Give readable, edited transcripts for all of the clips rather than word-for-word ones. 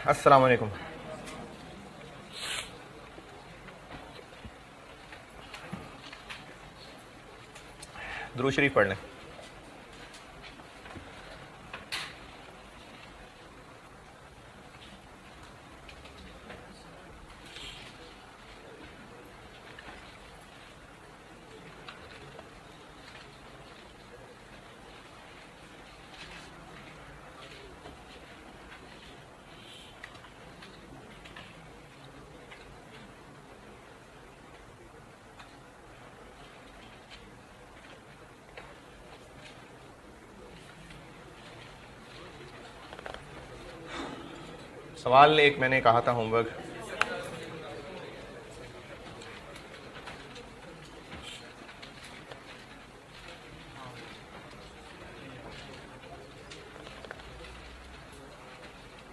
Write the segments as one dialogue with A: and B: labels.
A: अस्सलाम वालेकुम। दुरूद शरीफ पढ़ लें। सवाल एक मैंने कहा था होमवर्क,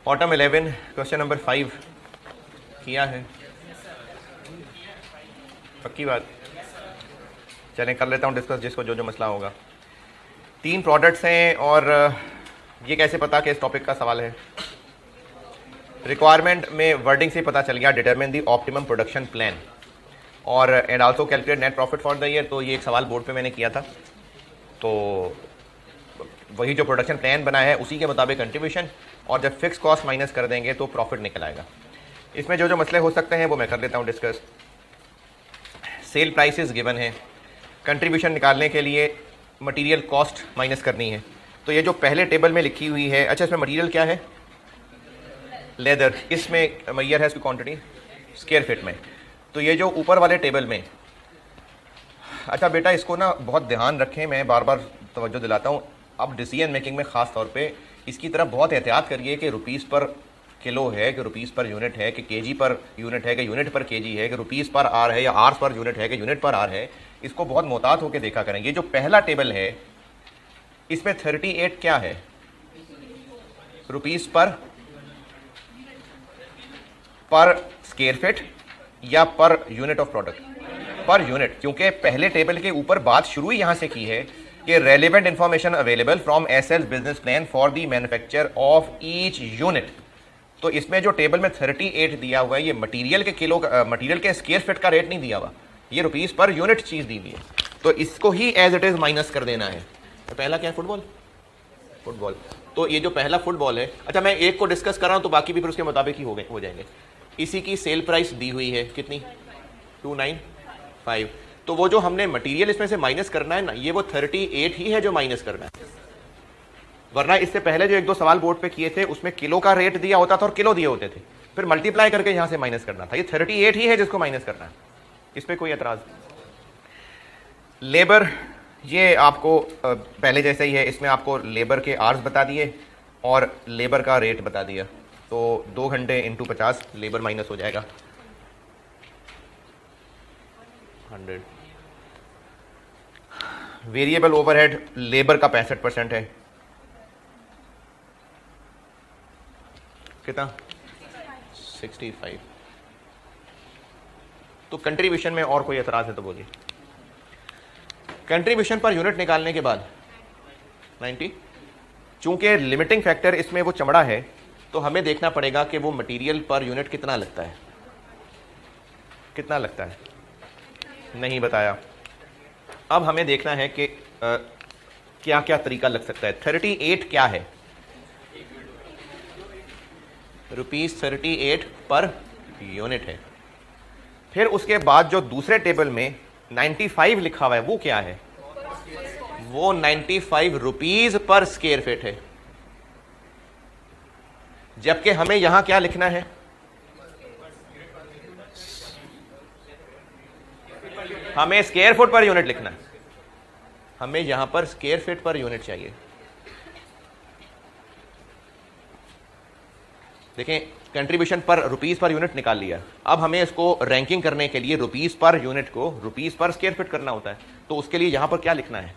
A: ऑटम 11 क्वेश्चन नंबर 5 किया है। पक्की बात, चलें कर लेता हूँ डिस्कस जिसको जो जो मसला होगा। 3 प्रोडक्ट्स हैं और ये कैसे पता कि इस टॉपिक का सवाल है। रिक्वायरमेंट में वर्डिंग से पता चल गया, determine the optimum production plan और and also calculate net profit for the year. तो ये एक सवाल बोर्ड पे मैंने किया था, तो वही जो प्रोडक्शन प्लान बना है उसी के मुताबिक कंट्रीब्यूशन, और जब फिक्स कॉस्ट माइनस कर देंगे तो प्रॉफिट निकल आएगा। इसमें जो जो मसले हो सकते हैं वो मैं कर लेता हूँ डिस्कस। सेल प्राइसेस गिवन है, कंट्रीब्यूशन निकालने के लिए मटेरियल कॉस्ट माइनस करनी है। तो ये जो पहले टेबल में लिखी हुई है, अच्छा इसमें मटेरियल क्या है, लेदर, इसमें मैयर है इसकी क्वांटिटी स्क्वायर फीट में। तो ये जो ऊपर वाले टेबल में, अच्छा बेटा इसको ना बहुत ध्यान रखें, मैं बार बार तवज्जो दिलाता हूँ। अब डिसीजन मेकिंग में ख़ास तौर पे इसकी तरफ बहुत एहतियात करिए कि रुपीज़ पर किलो है कि रुपीज़ पर यूनिट है कि केजी पर यूनिट है कि यूनिट पर केजी है कि रुपीज़ पर आर है या आर्स पर यूनिट है कि यूनिट पर आर है। इसको बहुत मोहतात होकर देखा करें। ये जो पहला टेबल है इसमें 38 क्या है, रुपीज़ पर स्क्वायर फीट या per unit of product, per unit. क्योंकि पहले टेबल के ऊपर बात शुरू ही यहां से की है कि relevant information available from SL business plan for the manufacture of each unit. तो इसमें जो टेबल में 38 दिया हुआ है ये मटेरियल के किलो मटेरियल के स्क्वायर फीट का रेट नहीं दिया हुआ, ये रुपीज़ पर यूनिट चीज़ दी हुई है। तो इसको ही एज इट इज़ माइनस कर देना है। तो पहला क्या है, फुटबॉल। तो ये जो पहला फुटबॉल है, अच्छा मैं एक को डिस्कस कर रहा हूँ तो बाकी भी फिर उसके मुताबिक ही हो जाएंगे। इसी की सेल प्राइस दी हुई है कितनी, 295। तो वो जो हमने मटेरियल इसमें से माइनस करना है ना, ये वो 38 ही है जो माइनस करना है। वरना इससे पहले जो 1-2 सवाल बोर्ड पे किए थे उसमें किलो का रेट दिया होता था और किलो दिए होते थे, फिर मल्टीप्लाई करके यहां से माइनस करना था। ये 38 ही है जिसको माइनस करना है, इस पर कोई एतराज। लेबर, ये आपको पहले जैसे ही है, इसमें आपको लेबर के आवर्स बता दिए और लेबर का रेट बता दिया। तो 2 घंटे इंटू 50 लेबर माइनस हो जाएगा 100। वेरिएबल ओवरहेड लेबर का 65% है, कितना 65। तो कंट्रीब्यूशन में और कोई एतराज है तो बोलिए। कंट्रीब्यूशन पर यूनिट निकालने के बाद 90, चूंकि लिमिटिंग फैक्टर इसमें वो चमड़ा है तो हमें देखना पड़ेगा कि वो मटेरियल पर यूनिट कितना लगता है। कितना लगता है नहीं बताया। अब हमें देखना है कि क्या क्या तरीका लग सकता है। 38 क्या है, ₹38 पर यूनिट है। फिर उसके बाद जो दूसरे टेबल में 95 लिखा हुआ है वो क्या है, वो 95 रुपीज पर स्क्वायर फीट है। जबकि हमें यहां क्या लिखना है, हमें स्क्वायर फुट पर यूनिट लिखना है। हमें यहां पर स्क्वायर फीट पर यूनिट चाहिए। देखें, कंट्रीब्यूशन पर रुपीस पर यूनिट निकाल लिया। अब हमें इसको रैंकिंग करने के लिए रुपीस पर यूनिट को रुपीस पर स्क्वायर फीट करना होता है। तो उसके लिए यहां पर क्या लिखना है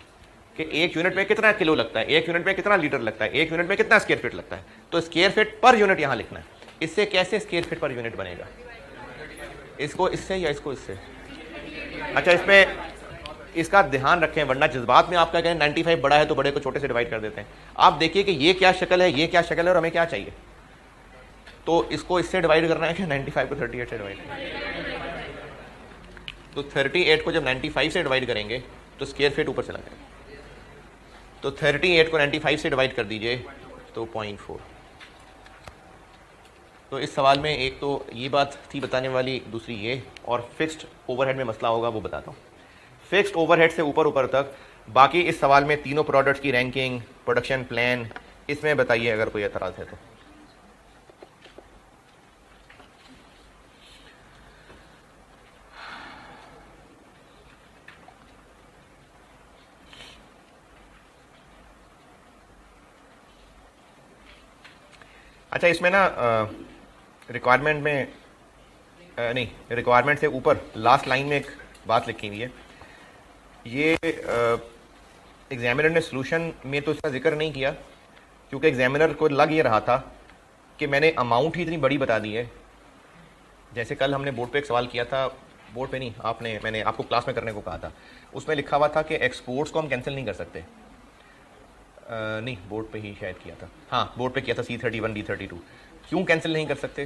A: कि एक यूनिट में कितना किलो लगता है, एक यूनिट में कितना लीटर लगता है, एक यूनिट में कितना स्क्वायर फीट लगता है। तो स्क्वायर फीट पर यूनिट यहां लिखना है। इससे कैसे स्क्वायर फीट पर यूनिट बनेगा, इसको इससे या इसको इससे। अच्छा, इसमें इसका ध्यान रखें, वरना जज्बात में आपका कहें 95 बड़ा है तो बड़े को छोटे से डिवाइड कर देते हैं। आप देखिए कि ये क्या शक्ल है, ये क्या शक्ल है और हमें क्या चाहिए। तो इसको इससे डिवाइड करना है कि 95 को 38 से डिवाइड करना है। तो 38 को जब 95 से डिवाइड करेंगे तो स्क्वायर फिट ऊपर चला जाएगा। तो 38 को 95 से डिवाइड कर दीजिए तो 0.4। तो इस सवाल में एक तो ये बात थी बताने वाली, दूसरी ये, और फिक्स्ड ओवरहेड में मसला होगा वो बताता हूँ। फिक्स्ड ओवरहेड से ऊपर ऊपर तक बाकी इस सवाल में तीनों प्रोडक्ट्स की रैंकिंग, प्रोडक्शन प्लान, इसमें बताइए अगर कोई एतराज़ है तो। अच्छा, इसमें ना रिक्वायरमेंट में नहीं, रिक्वायरमेंट से ऊपर लास्ट लाइन में एक बात लिखी हुई है। ये एग्जामिनर ने सॉल्यूशन में तो इसका जिक्र नहीं किया, क्योंकि एग्जामिनर को लग ये रहा था कि मैंने अमाउंट ही इतनी बड़ी बता दी है। जैसे कल हमने बोर्ड पे एक सवाल किया था, बोर्ड पे नहीं, मैंने आपको क्लास में करने को कहा था, उसमें लिखा हुआ था कि एक्सपोर्ट्स को हम कैंसिल नहीं कर सकते। नहीं, बोर्ड पे ही शायद किया था, हाँ बोर्ड पे किया था, C31 D32। क्यों कैंसिल नहीं कर सकते?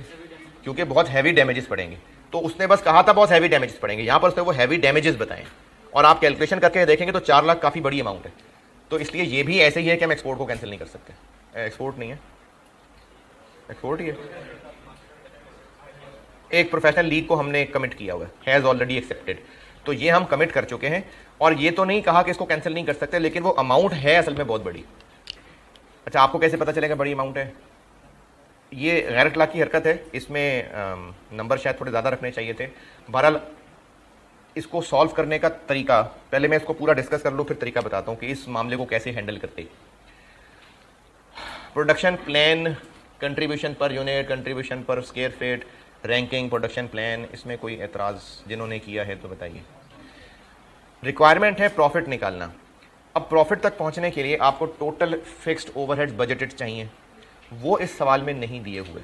A: क्योंकि बहुत हैवी डैमेजेस पड़ेंगे। तो उसने बस कहा था बहुत हैवी डैमेजेस पड़ेंगे, यहाँ पर उसने वो हैवी डैमेजेस बताएं, और आप कैलकुलेशन करके देखेंगे तो 4 लाख काफ़ी बड़ी अमाउंट है। तो इसलिए ये भी ऐसे ही है कि हम एक्सपोर्ट को कैंसिल नहीं कर सकते। एक्सपोर्ट नहीं है, एक्सपोर्ट ही है। एक प्रोफेशनल लीग को हमने कमिट किया हुआ है, हैज़ ऑलरेडी एक्सेप्टेड, तो ये हम कमिट कर चुके हैं। और ये तो नहीं कहा कि इसको कैंसिल नहीं कर सकते, लेकिन वो अमाउंट है असल में बहुत बड़ी। अच्छा, आपको कैसे पता चलेगा बड़ी अमाउंट है? ये गैर अखलाकी हरकत है, इसमें नंबर शायद थोड़े ज़्यादा रखने चाहिए थे। बहरहाल इसको सॉल्व करने का तरीका, पहले मैं इसको पूरा डिस्कस कर लूँ, फिर तरीका बताता हूँ कि इस मामले को कैसे हैंडल करते। Production plan, contribution per unit, contribution पर square feet, ranking, production plan, इसमें कोई एतराज़ जिन्होंने किया है तो बताइए। रिक्वायरमेंट है प्रॉफिट निकालना। अब प्रॉफिट तक पहुंचने के लिए आपको टोटल फिक्स्ड ओवरहेड्स बजटेड चाहिए, वो इस सवाल में नहीं दिए हुए।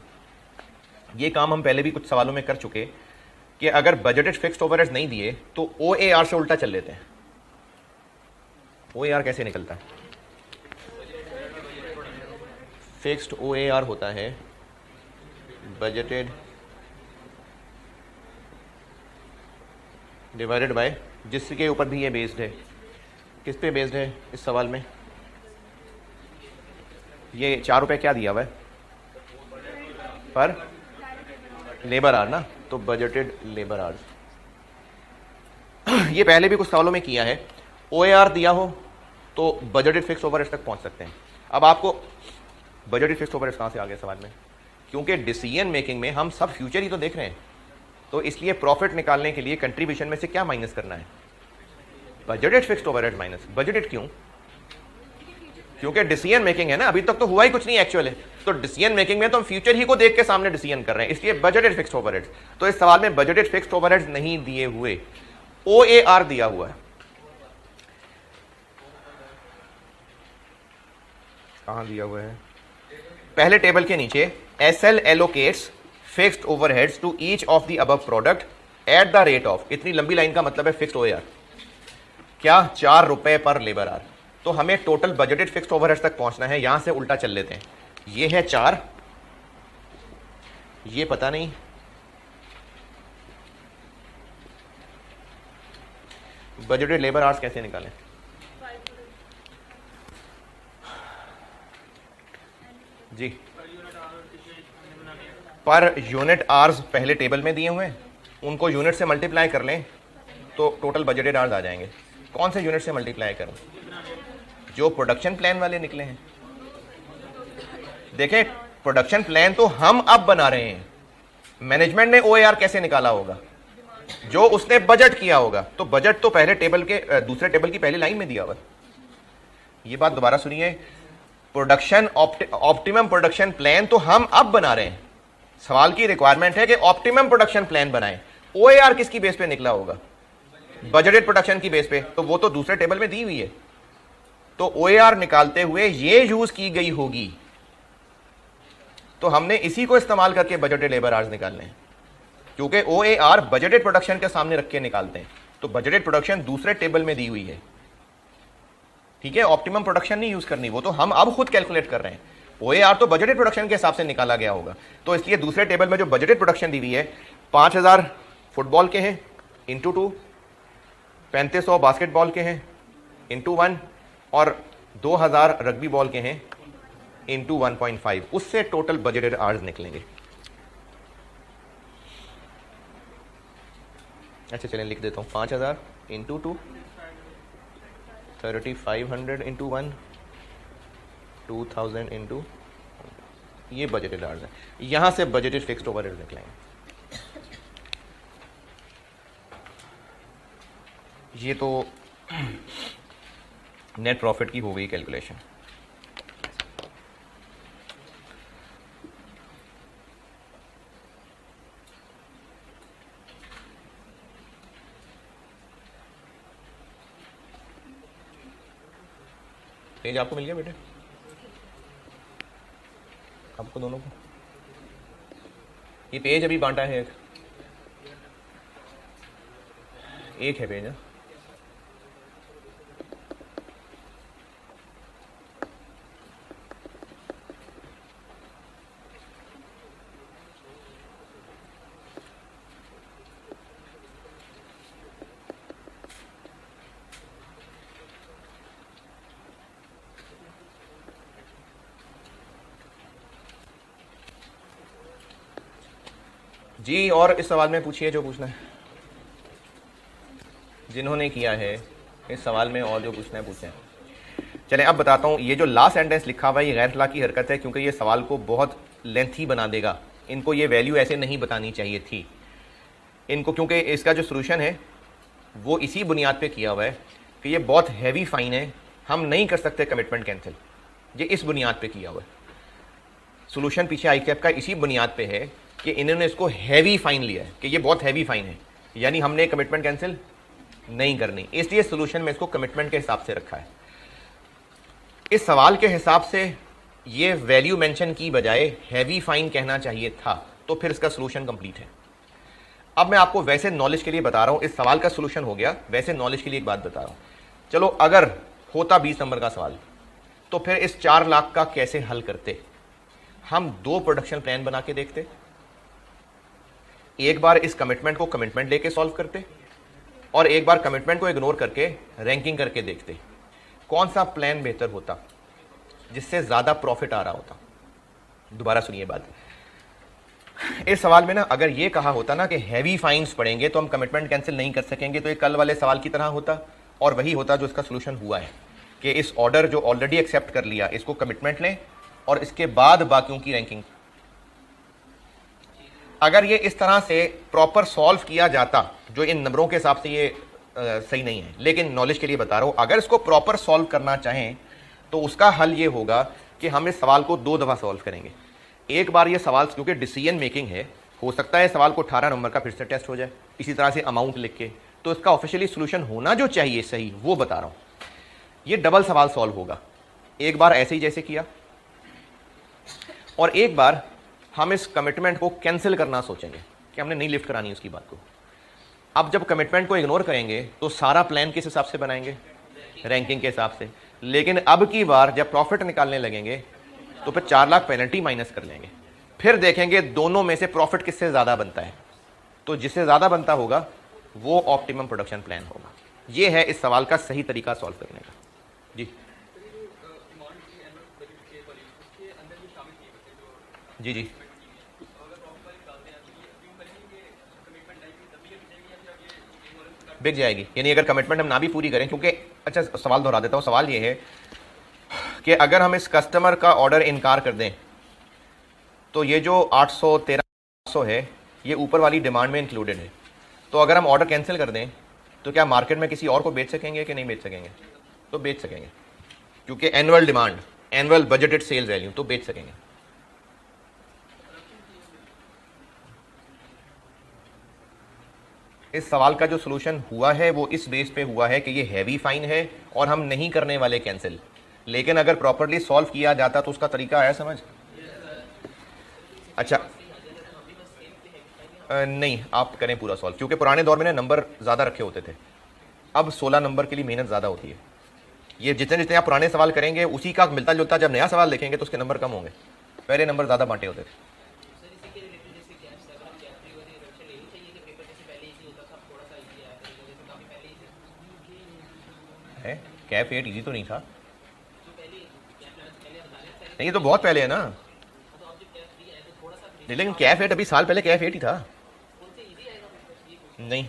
A: ये काम हम पहले भी कुछ सवालों में कर चुके कि अगर बजटेड फिक्स्ड ओवरहेड्स नहीं दिए तो OAR से उल्टा चल लेते हैं। OAR कैसे निकलता है? फिक्स्ड OAR होता है बजटेड डिवाइडेड बाय, जिसके ऊपर भी ये बेस्ड है। किस पे बेस्ड है इस सवाल में? ये 4 रुपए क्या दिया हुआ है पर लेबर आवर ना, तो बजटेड लेबर आवर्स। ये पहले भी कुछ सवालों में किया है। OAR दिया हो तो बजटेड फिक्स ओवरहेड्स तक पहुंच सकते हैं। अब आपको बजटेड फिक्स ओवरहेड्स कहां से आ गए सवाल में? क्योंकि डिसीजन मेकिंग में हम सब फ्यूचर ही तो देख रहे हैं, तो इसलिए प्रॉफिट निकालने के लिए कंट्रीब्यूशन में से क्या माइनस करना है? Budgeted fixed overhead minus budgeted. क्यों? क्योंकि डिसीजन मेकिंग है ना, अभी तक तो हुआ ही कुछ नहीं एक्चुअल है, तो डिसीजन मेकिंग में तो हम फ्यूचर ही को देख के सामने डिसीजन कर रहे हैं, इसलिए बजटेड फिक्स्ड ओवरहेड्स। तो इस सवाल में बजटेड फिक्स्ड ओवरहेड्स नहीं दिए हुए, OAR दिया हुआ है। कहां दिया हुआ है? पहले टेबल के नीचे SL allocates fixed overheads to each of the above product at the rate of, इतनी लंबी लाइन का मतलब है फिक्स्ड OAR क्या? 4 रुपए पर लेबर आवर। तो हमें टोटल बजटेड फिक्स्ड ओवरहेड्स तक पहुंचना है, यहां से उल्टा चल लेते हैं। ये है 4, ये पता नहीं, बजटेड लेबर आवर्स कैसे निकालें? जी, पर यूनिट आवर्स पहले टेबल में दिए हुए हैं, उनको यूनिट से मल्टीप्लाई कर लें तो टोटल बजटेड आवर्स आ जाएंगे। कौन से यूनिट से मल्टीप्लाई करूं? जो प्रोडक्शन प्लान वाले निकले हैं। देखें, प्रोडक्शन प्लान तो हम अब बना रहे हैं, मैनेजमेंट ने OAR कैसे निकाला होगा? जो उसने बजट किया होगा। तो बजट तो पहले टेबल के दूसरे टेबल की पहली लाइन में दिया हुआ। ये बात दोबारा सुनिए, प्रोडक्शन ऑप्टिमम प्रोडक्शन प्लान तो हम अब बना रहे हैं। सवाल की रिक्वायरमेंट है कि ऑप्टिमम प्रोडक्शन प्लान बनाएं। OAR किसकी बेस पे निकला होगा? बजटेड प्रोडक्शन की बेस पे, तो वो तो दूसरे टेबल में दी हुई है। तो OAR निकालते हुए ये यूज की गई होगी, तो हमने इसी को इस्तेमाल करके बजटेड लेबर आवर्स निकालने हैं, क्योंकि OAR बजटेड प्रोडक्शन के सामने रख के निकालते हैं। तो बजटेड प्रोडक्शन दूसरे टेबल में दी हुई है, ठीक है। ऑप्टिमम प्रोडक्शन नहीं यूज करनी, वो तो हम अब खुद कैलकुलेट कर रहे हैं। OAR तो बजटेड प्रोडक्शन के हिसाब से निकाला गया होगा, तो इसलिए दूसरे टेबल में जो बजटेड प्रोडक्शन दी हुई है 5000 फुटबॉल के हैं इंटू 2, 3500 बास्केटबॉल के हैं इंटू 1 और 2000 रग्बी बॉल के हैं इंटू 1.5, उससे टोटल बजटेड आवर्स निकलेंगे। अच्छा चलें लिख देता हूँ 5000 इंटू 2, 3500 इंटू 1, 2000 इंटू, ये बजटेड आवर्स है। यहां से बजटेड फिक्स्ड ओवरहेड निकलेंगे। ये तो नेट प्रॉफिट की हो गई कैलकुलेशन। पेज आपको मिल गया बेटे, आपको दोनों को ये पेज अभी बांटा है, एक है पेज है। जी और इस सवाल में पूछिए जो पूछना है, जिन्होंने किया है इस सवाल में और जो पूछना है पूछें। चलें अब बताता हूँ, ये जो लास्ट सेंटेंस लिखा हुआ है ये गैर अखलाकी हरकत है, क्योंकि ये सवाल को बहुत लेंथी बना देगा। इनको ये वैल्यू ऐसे नहीं बतानी चाहिए थी इनको, क्योंकि इसका जो सोल्यूशन है वो इसी बुनियाद पे किया हुआ है कि ये बहुत हैवी फाइन है, हम नहीं कर सकते कमिटमेंट कैंसिल। ये इस बुनियाद पे किया हुआ है सोल्यूशन पीछे आई कैप का, इसी बुनियाद पे है कि इन्होंने इसको हैवी फाइन लिया है कि ये बहुत हैवी फाइन है, यानी हमने कमिटमेंट कैंसिल नहीं करनी, इसलिए सोल्यूशन में इसको कमिटमेंट के हिसाब से रखा है। इस सवाल के हिसाब से ये वैल्यू मेंशन की बजाय हैवी फाइन कहना चाहिए था, तो फिर इसका सोल्यूशन कंप्लीट है। अब मैं आपको वैसे नॉलेज के लिए बता रहा हूं, इस सवाल का सोल्यूशन हो गया, वैसे नॉलेज के लिए एक बात बता रहा हूं। चलो अगर होता 20 नंबर का सवाल, तो फिर इस 4 लाख का कैसे हल करते? हम 2 प्रोडक्शन प्लान बना के देखते, एक बार इस कमिटमेंट को कमिटमेंट लेके सॉल्व करते और एक बार कमिटमेंट को इग्नोर करके रैंकिंग करके देखते कौन सा प्लान बेहतर होता, जिससे ज्यादा प्रॉफिट आ रहा होता। दोबारा सुनिए बात, इस सवाल में ना अगर ये कहा होता ना कि हैवी फाइन्स पड़ेंगे तो हम कमिटमेंट कैंसिल नहीं कर सकेंगे, तो ये कल वाले सवाल की तरह होता और वही होता जो इसका सोल्यूशन हुआ है कि इस ऑर्डर जो ऑलरेडी एक्सेप्ट कर लिया इसको कमिटमेंट लें और इसके बाद बाकियों की रैंकिंग। अगर ये इस तरह से प्रॉपर सॉल्व किया जाता, जो इन नंबरों के हिसाब से ये सही नहीं है, लेकिन नॉलेज के लिए बता रहा हूं, अगर इसको प्रॉपर सॉल्व करना चाहें तो उसका हल ये होगा कि हम इस सवाल को 2 दफा सॉल्व करेंगे। एक बार ये सवाल क्योंकि डिसीजन मेकिंग है, हो सकता है सवाल को 18 नंबर का फिर से टेस्ट हो जाए इसी तरह से अमाउंट लिख के, तो इसका ऑफिशियली सोल्यूशन होना जो चाहिए सही वो बता रहा हूं। ये डबल सवाल सॉल्व होगा, एक बार ऐसे ही जैसे किया और एक बार हम इस कमिटमेंट को कैंसिल करना सोचेंगे कि हमने नहीं लिफ्ट करानी उसकी बात को। अब जब कमिटमेंट को इग्नोर करेंगे तो सारा प्लान किस हिसाब से बनाएंगे? रैंकिंग के हिसाब से। लेकिन अब की बार जब प्रॉफिट निकालने लगेंगे तो फिर 4 लाख पेनल्टी माइनस कर लेंगे, फिर देखेंगे दोनों में से प्रॉफिट किससे ज्यादा बनता है, तो जिससे ज्यादा बनता होगा वो ऑप्टिमम प्रोडक्शन प्लान होगा। ये है इस सवाल का सही तरीका सॉल्व करने का। जी जी जी बिक जाएगी, यानी अगर कमिटमेंट हम ना भी पूरी करें, क्योंकि अच्छा सवाल दोहरा देता हूं, सवाल ये है कि अगर हम इस कस्टमर का ऑर्डर इनकार कर दें तो ये जो 800 1300 है ये ऊपर वाली डिमांड में इंक्लूडेड है, तो अगर हम ऑर्डर कैंसिल कर दें तो क्या मार्केट में किसी और को बेच सकेंगे कि नहीं बेच सकेंगे? तो बेच सकेंगे, क्योंकि annual demand, annual budgeted sale value, तो बेच सकेंगे। इस सवाल का जो सोल्यूशन हुआ है वो इस बेस पे हुआ है कि ये हैवी फाइन है और हम नहीं करने वाले कैंसिल, लेकिन अगर प्रॉपर्ली सॉल्व किया जाता तो उसका तरीका आया समझ? अच्छा नहीं, आप करें पूरा सॉल्व, क्योंकि पुराने दौर में ना नंबर ज़्यादा रखे होते थे, अब 16 नंबर के लिए मेहनत ज़्यादा होती है। ये जितने जितने आप पुराने सवाल करेंगे उसी का मिलता जुलता जब नया सवाल देखेंगे तो उसके नंबर कम होंगे, पहले नंबर ज़्यादा बांटे होते थे। है कैफ 8 इजी तो नहीं था? नहीं, ये तो बहुत पहले है ना। लेकिन कैफ 8 अभी साल पहले कैफ 8 ही था। नहीं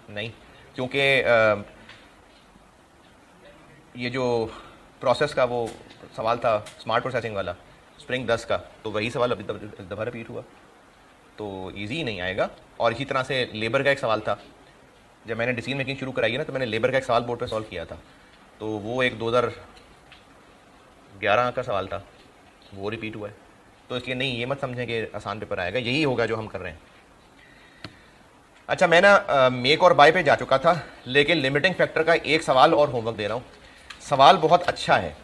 A: नहीं, क्योंकि ये जो प्रोसेस का वो सवाल था स्मार्ट प्रोसेसिंग वाला स्प्रिंग 10 का, तो वही सवाल अभी दफा रिपीट हुआ, तो इजी नहीं आएगा। और इसी तरह से लेबर का एक सवाल था, जब मैंने डिसीजन मेकिंग शुरू कराई है ना, तो मैंने लेबर का एक सवाल बोर्ड पे सॉल्व किया था, तो वो एक 2011 का सवाल था, वो रिपीट हुआ है। तो इसलिए नहीं, ये मत समझें कि आसान पेपर आएगा, यही होगा जो हम कर रहे हैं। अच्छा, मैं ना मेक और बाय पे जा चुका था, लेकिन लिमिटिंग फैक्टर का एक सवाल और होमवर्क दे रहा हूँ। सवाल बहुत अच्छा है,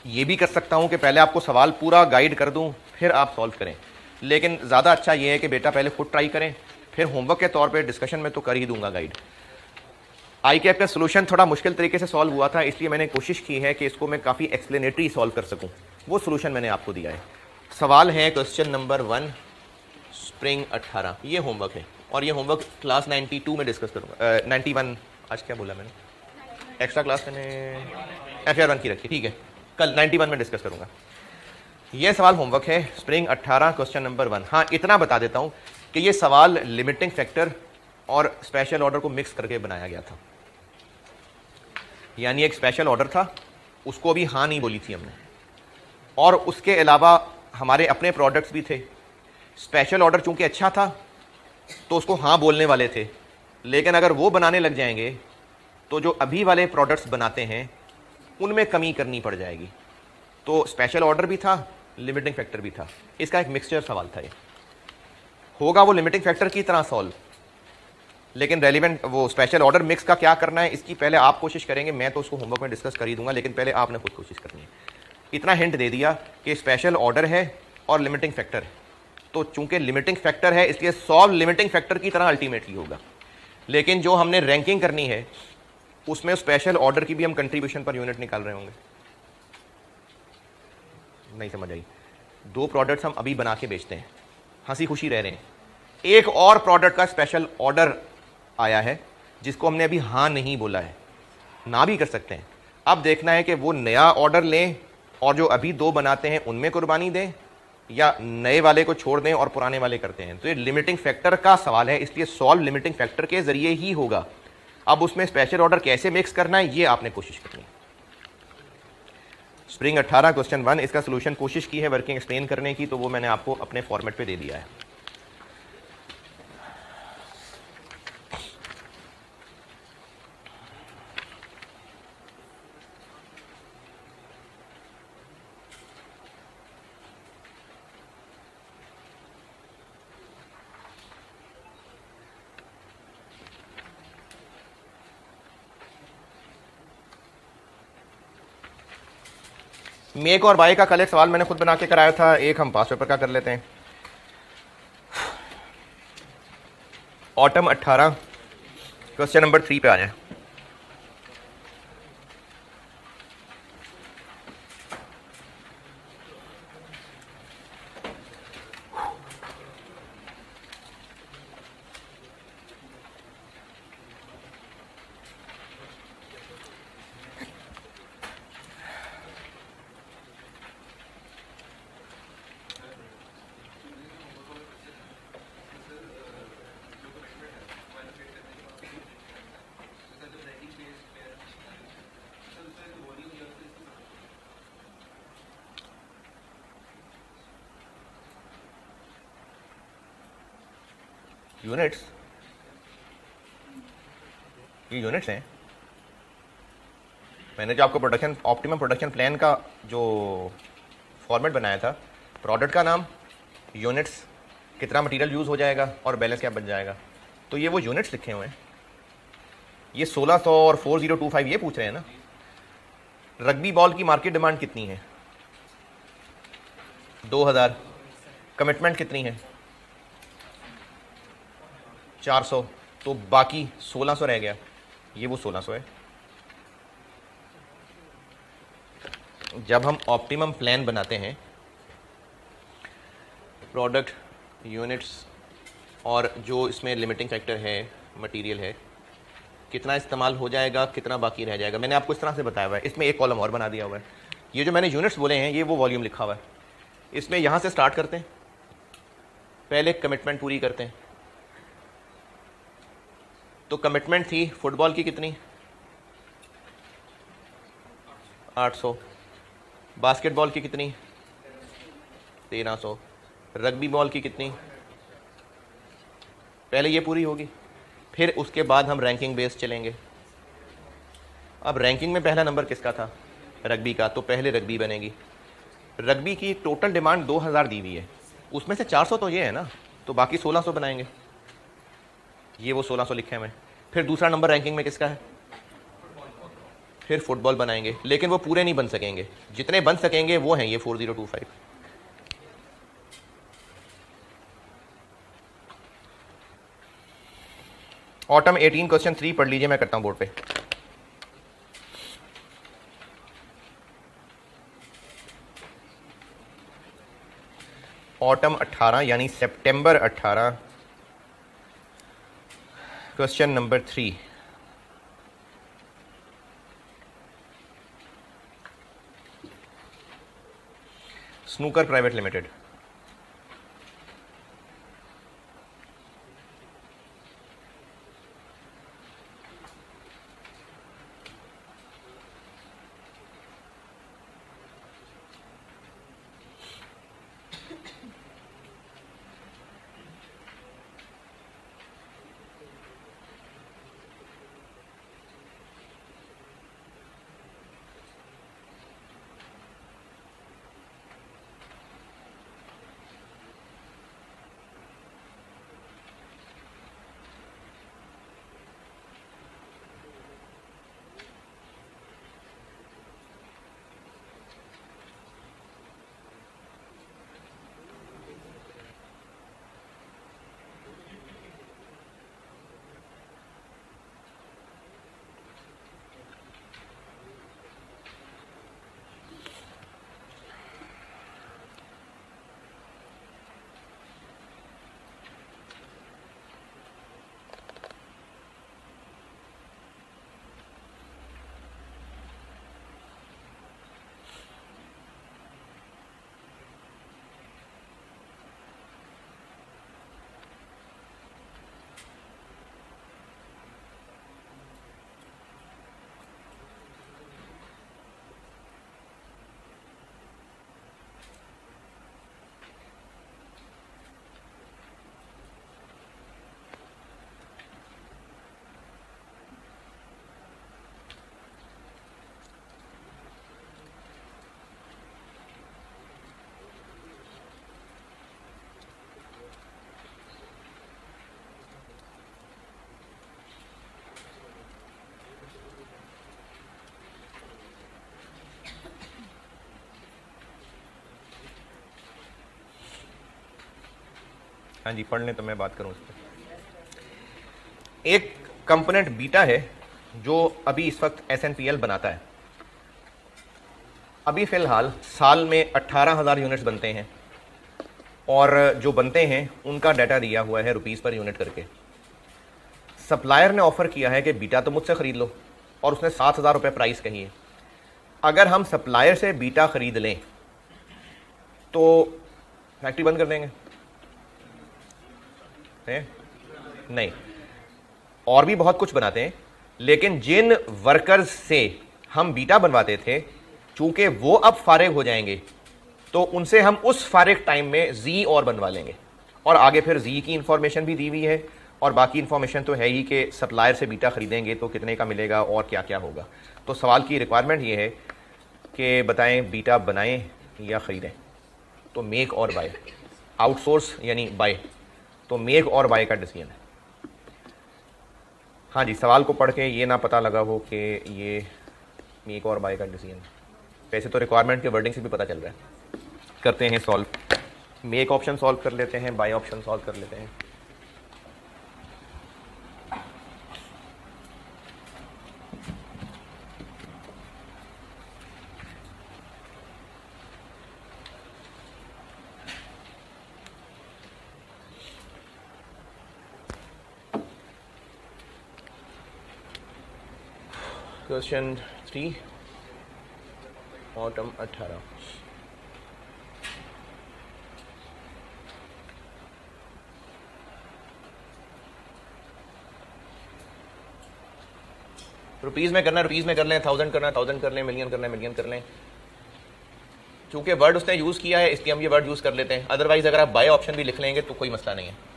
A: ये भी कर सकता हूँ कि पहले आपको सवाल पूरा गाइड कर दूँ फिर आप सॉल्व करें, लेकिन ज़्यादा अच्छा ये है कि बेटा पहले खुद ट्राई करें, फिर होमवर्क के तौर पे डिस्कशन में तो कर ही दूंगा गाइड। आई कैप का सोल्यूशन थोड़ा मुश्किल तरीके से सॉल्व हुआ था, इसलिए मैंने कोशिश की है कि इसको मैं काफ़ी एक्सप्लेनेटरी सॉल्व कर सकूं। वो सोल्यूशन मैंने आपको दिया है। सवाल है क्वेश्चन नंबर 1 स्प्रिंग 18, ये होमवर्क है, और ये होमवर्क क्लास 92 में डिस्कस करूँगा। 91 आज क्या बोला मैंने, एक्स्ट्रा क्लास मैंने FR 1 की रखी, ठीक है, कल 91 में डिस्कस करूँगा। ये सवाल होमवर्क है स्प्रिंग 18 क्वेश्चन नंबर 1। हाँ, इतना बता देता हूँ कि ये सवाल लिमिटिंग फैक्टर और स्पेशल ऑर्डर को मिक्स करके बनाया गया था, यानी एक स्पेशल ऑर्डर था, उसको भी हाँ नहीं बोली थी हमने, और उसके अलावा हमारे अपने प्रोडक्ट्स भी थे। स्पेशल ऑर्डर चूंकि अच्छा था तो उसको हाँ बोलने वाले थे, लेकिन अगर वो बनाने लग जाएंगे तो जो अभी वाले प्रोडक्ट्स बनाते हैं उनमें कमी करनी पड़ जाएगी। तो स्पेशल ऑर्डर भी था, लिमिटिंग फैक्टर भी था, इसका एक मिक्सचर सवाल था। ये होगा वो लिमिटिंग फैक्टर की तरह सॉल्व, लेकिन रेलिवेंट वो स्पेशल ऑर्डर मिक्स का क्या करना है इसकी पहले आप कोशिश करेंगे, मैं तो उसको होमवर्क में डिस्कस कर ही दूंगा, लेकिन पहले आपने खुद कोशिश करनी है। इतना हिंट दे दिया कि स्पेशल ऑर्डर है और लिमिटिंग फैक्टर है, तो चूंकि लिमिटिंग फैक्टर है इसलिए सॉल्व लिमिटिंग फैक्टर की तरह अल्टीमेटली होगा, लेकिन जो हमने रैंकिंग करनी है उसमें स्पेशल ऑर्डर की भी हम कंट्रीब्यूशन पर यूनिट निकाल रहे होंगे। नहीं समझ आई? 2 प्रोडक्ट्स हम अभी बना के बेचते हैं, हंसी खुशी रह रहे हैं, एक और प्रोडक्ट का स्पेशल ऑर्डर आया है जिसको हमने अभी हाँ नहीं बोला है, ना भी कर सकते हैं। अब देखना है कि वो नया ऑर्डर लें और जो अभी 2 बनाते हैं उनमें कुर्बानी दें, या नए वाले को छोड़ दें और पुराने वाले करते हैं। तो ये लिमिटिंग फैक्टर का सवाल है, इसलिए सॉल्व लिमिटिंग फैक्टर के जरिए ही होगा। अब उसमें स्पेशल ऑर्डर कैसे मिक्स करना है ये आपने कोशिश करनी है। स्प्रिंग 18 क्वेश्चन 1, इसका सोल्यूशन कोशिश की है वर्किंग एक्सप्लेन करने की, तो वो मैंने आपको अपने फॉर्मेट पे दे दिया है। मेक और बाय का कल एक सवाल मैंने खुद बना के कराया था, एक हम पास पेपर का कर लेते हैं। ऑटम 18 क्वेश्चन नंबर 3 पे आ जाए। यूनिट्स, ये यूनिट्स हैं। मैंने जो आपको प्रोडक्शन ऑप्टिमम प्रोडक्शन प्लान का जो फॉर्मेट बनाया था, प्रोडक्ट का नाम, यूनिट्स, कितना मटेरियल यूज़ हो जाएगा और बैलेंस क्या बन जाएगा, तो ये वो यूनिट्स लिखे हुए हैं। ये 1600 और 4025 ये पूछ रहे हैं ना। रग्बी बॉल की मार्केट डिमांड कितनी है? 2000। कमिटमेंट कितनी है? 400, तो बाकी 1600 रह गया, ये वो 1600 है। जब हम ऑप्टिमम प्लान बनाते हैं प्रोडक्ट, यूनिट्स और जो इसमें लिमिटिंग फैक्टर है, मटेरियल है, कितना इस्तेमाल हो जाएगा, कितना बाकी रह जाएगा, मैंने आपको इस तरह से बताया हुआ है। इसमें एक कॉलम और बना दिया हुआ है। ये जो मैंने यूनिट्स बोले हैं ये वो वॉल्यूम लिखा हुआ है। इसमें यहाँ से स्टार्ट करते हैं, पहले कमिटमेंट पूरी करते हैं। तो कमिटमेंट थी फुटबॉल की कितनी, 800, बास्केटबॉल की कितनी, 1300, रग्बी बॉल की कितनी, पहले ये पूरी होगी, फिर उसके बाद हम रैंकिंग बेस चलेंगे। अब रैंकिंग में पहला नंबर किसका था, रग्बी का, तो पहले रग्बी बनेगी। रग्बी की टोटल डिमांड 2000 दी हुई है, उसमें से 400 तो ये है ना, तो बाकी 1600 बनाएंगे, ये वो 1600 लिखे हैं। फिर दूसरा नंबर रैंकिंग में किसका है, फिर फुटबॉल बनाएंगे, लेकिन वो पूरे नहीं बन सकेंगे, जितने बन सकेंगे वो हैं ये 4025। ऑटम 18 क्वेश्चन 3 पढ़ लीजिए, मैं करता हूं बोर्ड पे। ऑटम 18 यानी सितंबर 18, question number 3। Snooker private limited. हाँ जी, पढ़ लें तो मैं बात करूं उस पर। एक कंपोनेंट बीटा है जो अभी इस वक्त SNPL बनाता है। अभी फिलहाल साल में 18,000 यूनिट्स बनते हैं और जो बनते हैं उनका डाटा दिया हुआ है रुपीस पर यूनिट करके। सप्लायर ने ऑफर किया है कि बीटा तो मुझसे खरीद लो और उसने 7,000 रुपये प्राइस कही है। अगर हम सप्लायर से बीटा खरीद लें तो फैक्ट्री बंद कर देंगे, नहीं, और भी बहुत कुछ बनाते हैं, लेकिन जिन वर्कर्स से हम बीटा बनवाते थे चूंकि वो अब फारिग हो जाएंगे तो उनसे हम उस फारिग टाइम में जी और बनवा लेंगे। और आगे फिर जी की इंफॉर्मेशन भी दी हुई है और बाकी इंफॉर्मेशन तो है ही कि सप्लायर से बीटा खरीदेंगे तो कितने का मिलेगा और क्या क्या होगा। तो सवाल की रिक्वायरमेंट ये है कि बताएं बीटा बनाएं या खरीदें। तो मेक और बाय, आउटसोर्स यानी बाय, तो मेक और बाय का डिसीजन है। हाँ जी, सवाल को पढ़ के ये ना पता लगा हो कि ये मेक और बाय का डिसीजन है। वैसे तो रिक्वायरमेंट के वर्डिंग से भी पता चल रहा है। करते हैं सॉल्व, मेक ऑप्शन सॉल्व कर लेते हैं, बाय ऑप्शन सॉल्व कर लेते हैं। Question 3 autumn 18। रुपीज़ में करना रुपीज़ में कर लें, 1000 करना 1000 कर लें, मिलियन करना मिलियन कर लें। चूंकि वर्ड उसने यूज़ किया है इसलिए हम ये वर्ड यूज़ कर लेते हैं, अदरवाइज अगर आप बाय ऑप्शन भी लिख लेंगे तो कोई मसला नहीं है।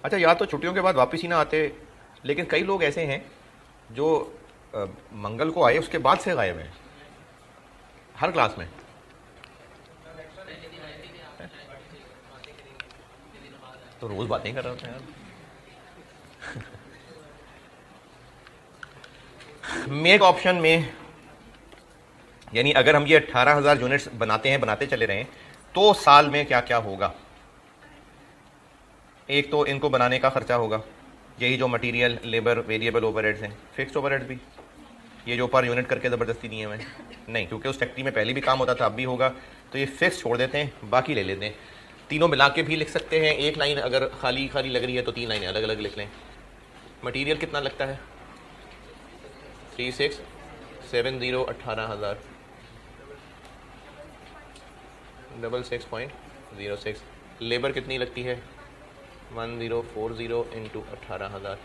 A: अच्छा, या तो छुट्टियों के बाद वापस ही ना आते, लेकिन कई लोग ऐसे हैं जो मंगल को आए उसके बाद से गायब हैं हर क्लास में। तो रोज बातें कर रहे होते हैं यार। मेक ऑप्शन में यानी अगर हम ये 18,000 यूनिट्स बनाते चले रहे तो साल में क्या क्या होगा। एक तो इनको बनाने का खर्चा होगा, यही जो मटेरियल, लेबर, वेरिएबल ओवरहेड्स हैं, फिक्स्ड ओवरहेड्स भी, ये जो पर यूनिट करके ज़बरदस्ती दिए हुए नहीं, क्योंकि उस फैक्ट्री में पहले भी काम होता था अब भी होगा, तो ये फिक्स छोड़ देते हैं, बाकी ले लेते हैं। तीनों मिला के भी लिख सकते हैं, एक लाइन अगर खाली खाली लग रही है तो 3 लाइनें अलग अलग लिख लें। मटीरियल कितना लगता है 3670 18,000 66.06। लेबर कितनी लगती है 1040 इंटू 18,000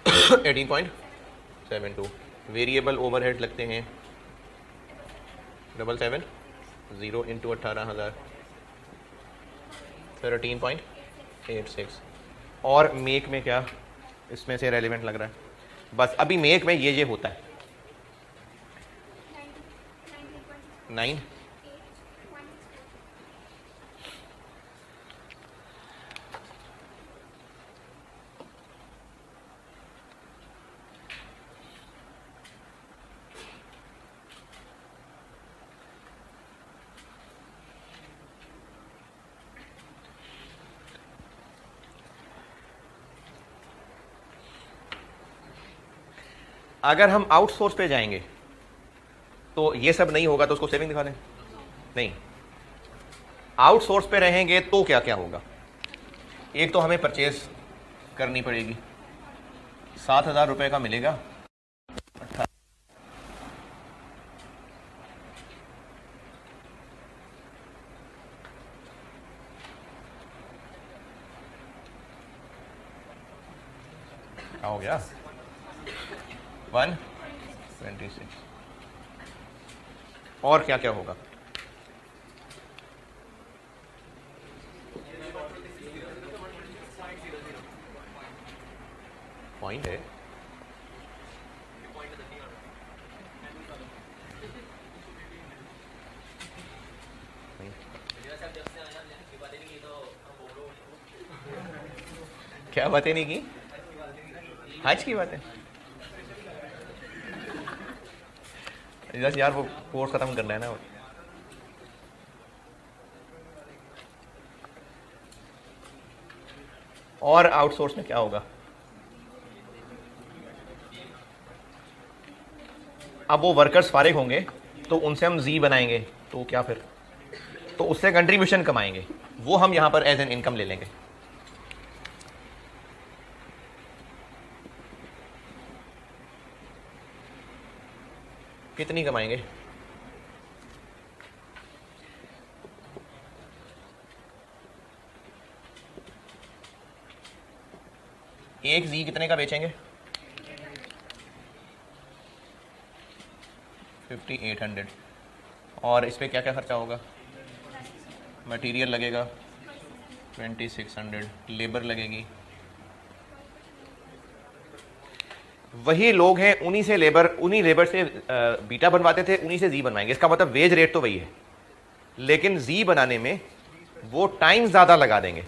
A: 18.72। वेरिएबल ओवरहेड लगते हैं 770 इंटू 18,000 13.86। और मेक में क्या इसमें से रेलिवेंट लग रहा है? बस अभी मेक में ये होता है 9। अगर हम आउटसोर्स पे जाएंगे तो ये सब नहीं होगा, तो उसको सेविंग दिखा दें। नहीं, आउटसोर्स पे रहेंगे तो क्या क्या होगा। एक तो हमें परचेज करनी पड़ेगी, 7,000 रुपये का मिलेगा। क्या हो गया 126। और क्या क्या होगा? पॉइंट है क्या बातें नहीं की, हज की बातें। बस यार वो कोर्स खत्म करना है ना। और आउटसोर्स में क्या होगा? अब वो वर्कर्स फारिग होंगे तो उनसे हम जी बनाएंगे, तो क्या फिर, तो उससे कंट्रीब्यूशन कमाएंगे, वो हम यहां पर एज एन इनकम ले लेंगे। कितनी कमाएंगे? एक जी कितने का बेचेंगे? 5800। और इस पर क्या क्या खर्चा होगा? मटेरियल लगेगा 2600, लेबर लगेगी। वही लोग हैं, उन्हीं से लेबर, उन्हीं लेबर से बीटा बनवाते थे, उन्हीं से जी बनवाएंगे। इसका मतलब वेज रेट तो वही है, लेकिन जी बनाने में वो टाइम ज़्यादा लगा देंगे।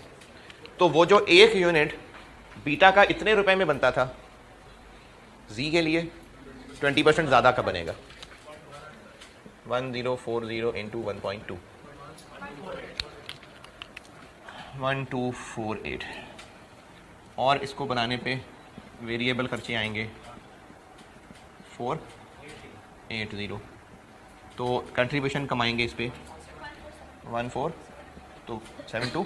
A: तो वो जो एक यूनिट बीटा का इतने रुपए में बनता था, जी के लिए 20% ज़्यादा का बनेगा। 1040 इंटू 1.2, 1248। और इसको बनाने पे वेरिएबल खर्चे आएंगे 480। तो कंट्रीब्यूशन कमाएंगे इस पे 14, तो 72,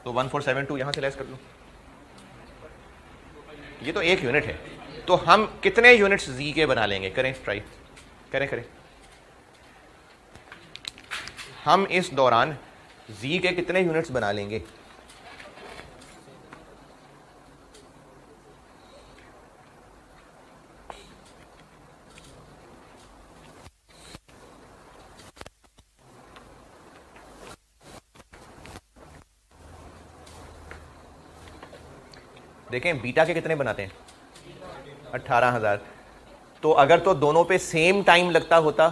A: तो 1472 यहाँ से लेस कर लो। ये तो एक यूनिट है, तो हम कितने यूनिट्स जी के बना लेंगे? करें ट्राई, करें। हम इस दौरान जी के कितने यूनिट्स बना लेंगे? देखें बीटा के कितने बनाते हैं? 18,000। तो अगर तो दोनों पे सेम टाइम लगता होता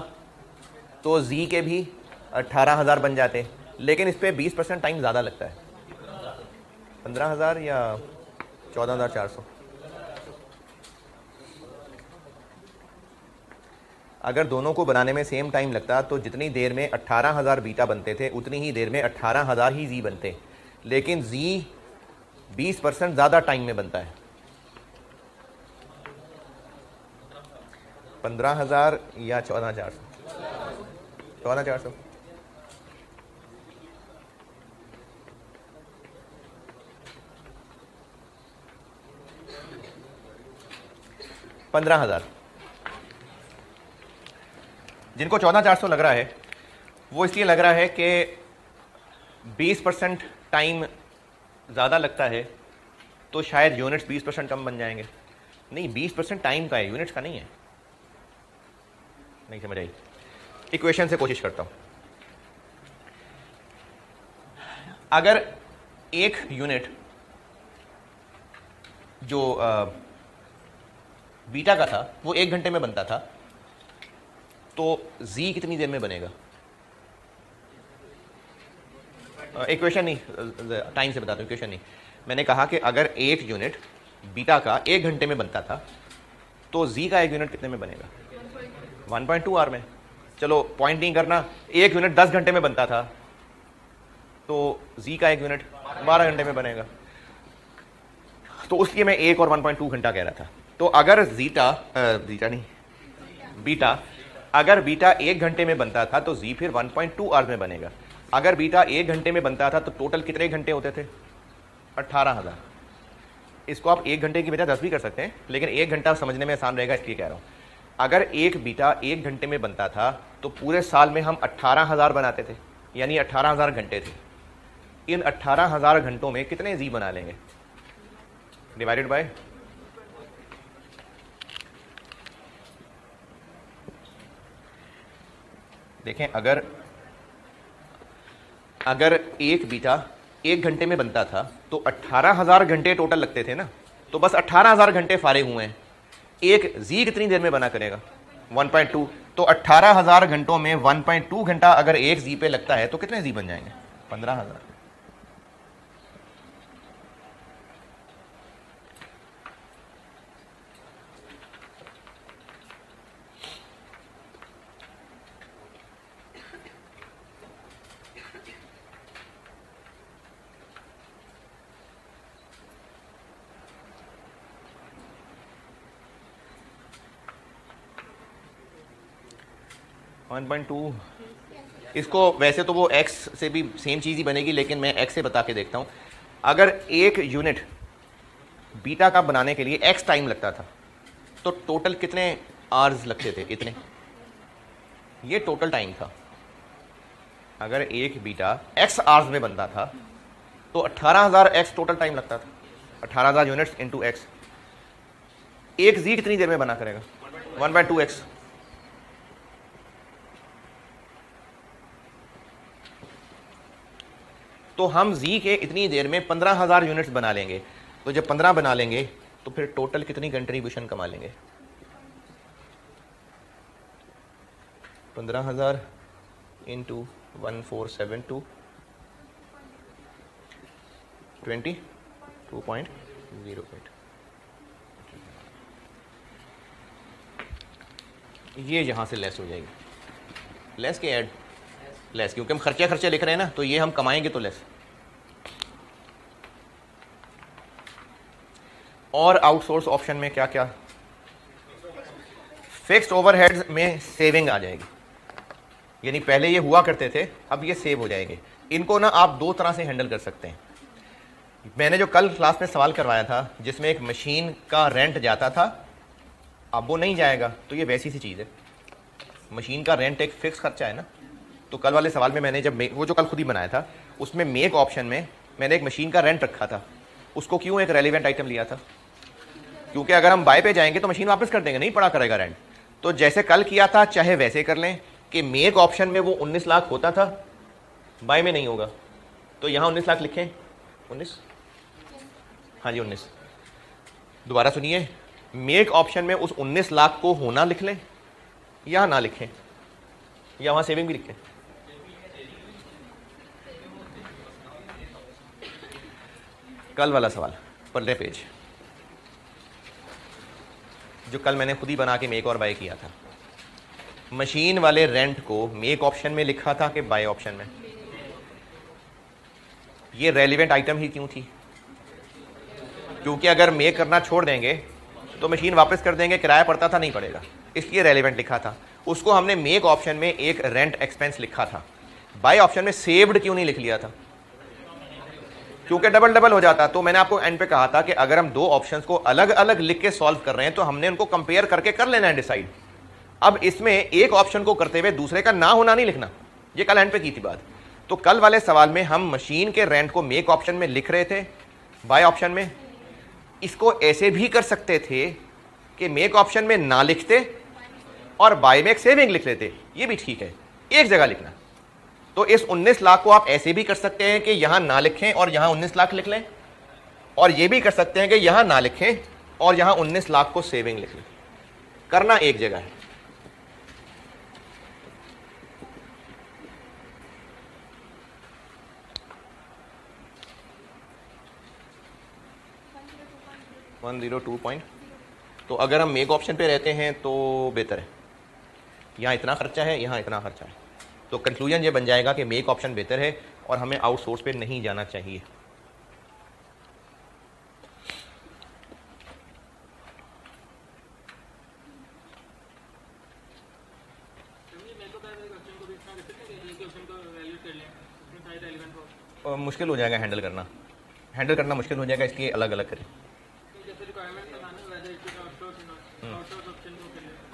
A: तो जी के भी 18,000 बन जाते, लेकिन इस पे 20% टाइम ज़्यादा लगता है। 15,000 या 14,400। अगर दोनों को बनाने में सेम टाइम लगता तो जितनी देर में 18,000 बीटा बनते थे उतनी ही देर में 18,000 ही जी बनते, लेकिन जी 20% ज़्यादा टाइम में बनता है। 15,000 या 14,400? 14,400। 15,000। जिनको 14,400 लग रहा है वो इसलिए लग रहा है कि 20% टाइम ज़्यादा लगता है तो शायद यूनिट्स 20% कम बन जाएंगे। नहीं, 20% टाइम का है, यूनिट्स का नहीं है। नहीं समझ आई? इक्वेशन से कोशिश करता हूं। अगर एक यूनिट जो बीटा का था वो 1 घंटे में बनता था, तो जी कितनी देर में बनेगा? इक्वेशन नहीं, टाइम से बताता हूं, इक्वेशन नहीं। मैंने कहा कि अगर एक यूनिट बीटा का 1 घंटे में बनता था तो जी का एक यूनिट कितने में बनेगा? 1.2 आवर में। चलो पॉइंट नहीं करना, एक यूनिट 10 घंटे में बनता था तो जी का एक यूनिट 12 घंटे में बनेगा। तो उसलिए मैं 1 और 1.2 घंटा कह रहा था। तो अगर बीटा अगर बीटा 1 घंटे में बनता था तो जी फिर 1.2 आवर में बनेगा। अगर बीटा 1 घंटे में बनता था तो टोटल कितने घंटे होते थे? 18,000। इसको आप 1 घंटे की बजाय 10 भी कर सकते हैं, लेकिन 1 घंटा समझने में आसान रहेगा इसलिए कह रहा हूं। अगर एक बीटा 1 घंटे में बनता था तो पूरे साल में हम 18,000 बनाते थे, यानी 18,000 घंटे थे। इन 18,000 घंटों में कितने जी बना लेंगे? डिवाइडेड बाय देखें, अगर एक बीटा 1 घंटे में बनता था तो 18,000 घंटे टोटल लगते थे ना, तो बस 18,000 घंटे फारिग हुए हैं। एक जी कितनी देर में बना करेगा? 1.2। तो 18,000 घंटों में 1.2 घंटा अगर एक जी पे लगता है तो कितने जी बन जाएंगे? 15,000। इसको वैसे तो वो x से भी सेम चीज़ ही बनेगी, लेकिन मैं x से बता के देखता हूँ। अगर एक यूनिट बीटा का बनाने के लिए x टाइम लगता था तो टोटल कितने आवर्स लगते थे? इतने। ये टोटल टाइम था। अगर एक बीटा x आवर्स में बनता था तो 18,000 x टोटल टाइम लगता था। 18,000 यूनिट्स इंटू x। एक जी कितनी देर में बना करेगा? 1/2x। तो हम जी के इतनी देर में 15,000 यूनिट्स बना लेंगे। तो जब 15 बना लेंगे तो फिर टोटल कितनी कंट्रीब्यूशन कमा लेंगे? 15,000 इंटू 1472 22.08। ये यहां से लेस हो जाएगी। लेस के ऐड? लेस, क्योंकि हम खर्चे लिख रहे हैं ना, तो ये हम कमाएंगे तो लेस। और आउटसोर्स ऑप्शन में क्या क्या? फिक्स्ड ओवरहेड्स में सेविंग आ जाएगी, यानी पहले ये हुआ करते थे, अब ये सेव हो जाएंगे। इनको ना आप दो तरह से हैंडल कर सकते हैं। मैंने जो कल क्लास में सवाल करवाया था जिसमें एक मशीन का रेंट जाता था, अब वो नहीं जाएगा, तो ये वैसी सी चीज़ है। मशीन का रेंट एक फिक्स खर्चा है ना। तो कल वाले सवाल में मैंने जब वो जो कल खुद ही बनाया था, उसमें मेक ऑप्शन में मैंने एक मशीन का रेंट रखा था। उसको क्यों एक रेलिवेंट आइटम लिया था? क्योंकि अगर हम बाय पे जाएंगे तो मशीन वापस कर देंगे, नहीं पड़ा करेगा रेंट। तो जैसे कल किया था चाहे वैसे कर लें कि मेक ऑप्शन में वो 19 लाख होता था, बाय में नहीं होगा। तो यहाँ 19 लाख लिखें। 19, हाँ जी 19। दोबारा सुनिए, मेक ऑप्शन में उस 19 लाख को होना लिख लें या ना लिखें, या वहाँ सेविंग भी लिखें। कल वाला सवाल पल्ले पेज जो कल मैंने खुद ही बना के मेक और बाय किया था, मशीन वाले रेंट को मेक ऑप्शन में लिखा था कि बाय ऑप्शन में? ये रेलिवेंट आइटम ही क्यों थी? क्योंकि अगर मेक करना छोड़ देंगे तो मशीन वापस कर देंगे, किराया पड़ता था नहीं पड़ेगा, इसलिए रेलिवेंट लिखा था। उसको हमने मेक ऑप्शन में एक रेंट एक्सपेंस लिखा था। बाय ऑप्शन में सेव्ड क्यों नहीं लिख लिया था? क्योंकि डबल डबल हो जाता। तो मैंने आपको एंड पे कहा था कि अगर हम दो ऑप्शंस को अलग अलग लिख के सॉल्व कर रहे हैं तो हमने उनको कंपेयर करके कर लेना है डिसाइड। अब इसमें एक ऑप्शन को करते हुए दूसरे का ना होना नहीं लिखना, ये कल एंड पे की थी बात। तो कल वाले सवाल में हम मशीन के रेंट को मेक ऑप्शन में लिख रहे थे, बाय ऑप्शन में। इसको ऐसे भी कर सकते थे कि मेक ऑप्शन में ना लिखते और बाय में एक सेविंग लिख लेते, ये भी ठीक है, एक जगह लिखना। तो इस 19 लाख को आप ऐसे भी कर सकते हैं कि यहां ना लिखें और यहां 19 लाख लिख लें, और ये भी कर सकते हैं कि यहां ना लिखें और यहां 19 लाख को सेविंग लिख लें। करना एक जगह है। तो अगर हम मेक ऑप्शन पे रहते हैं तो बेहतर है। यहाँ इतना खर्चा है, यहाँ इतना खर्चा है, तो कंक्लूजन ये बन जाएगा कि मेक ऑप्शन बेहतर है और हमें आउटसोर्स पे नहीं जाना चाहिए। मुश्किल हो जाएगा हैंडल करना मुश्किल हो जाएगा, इसलिए अलग अलग करें।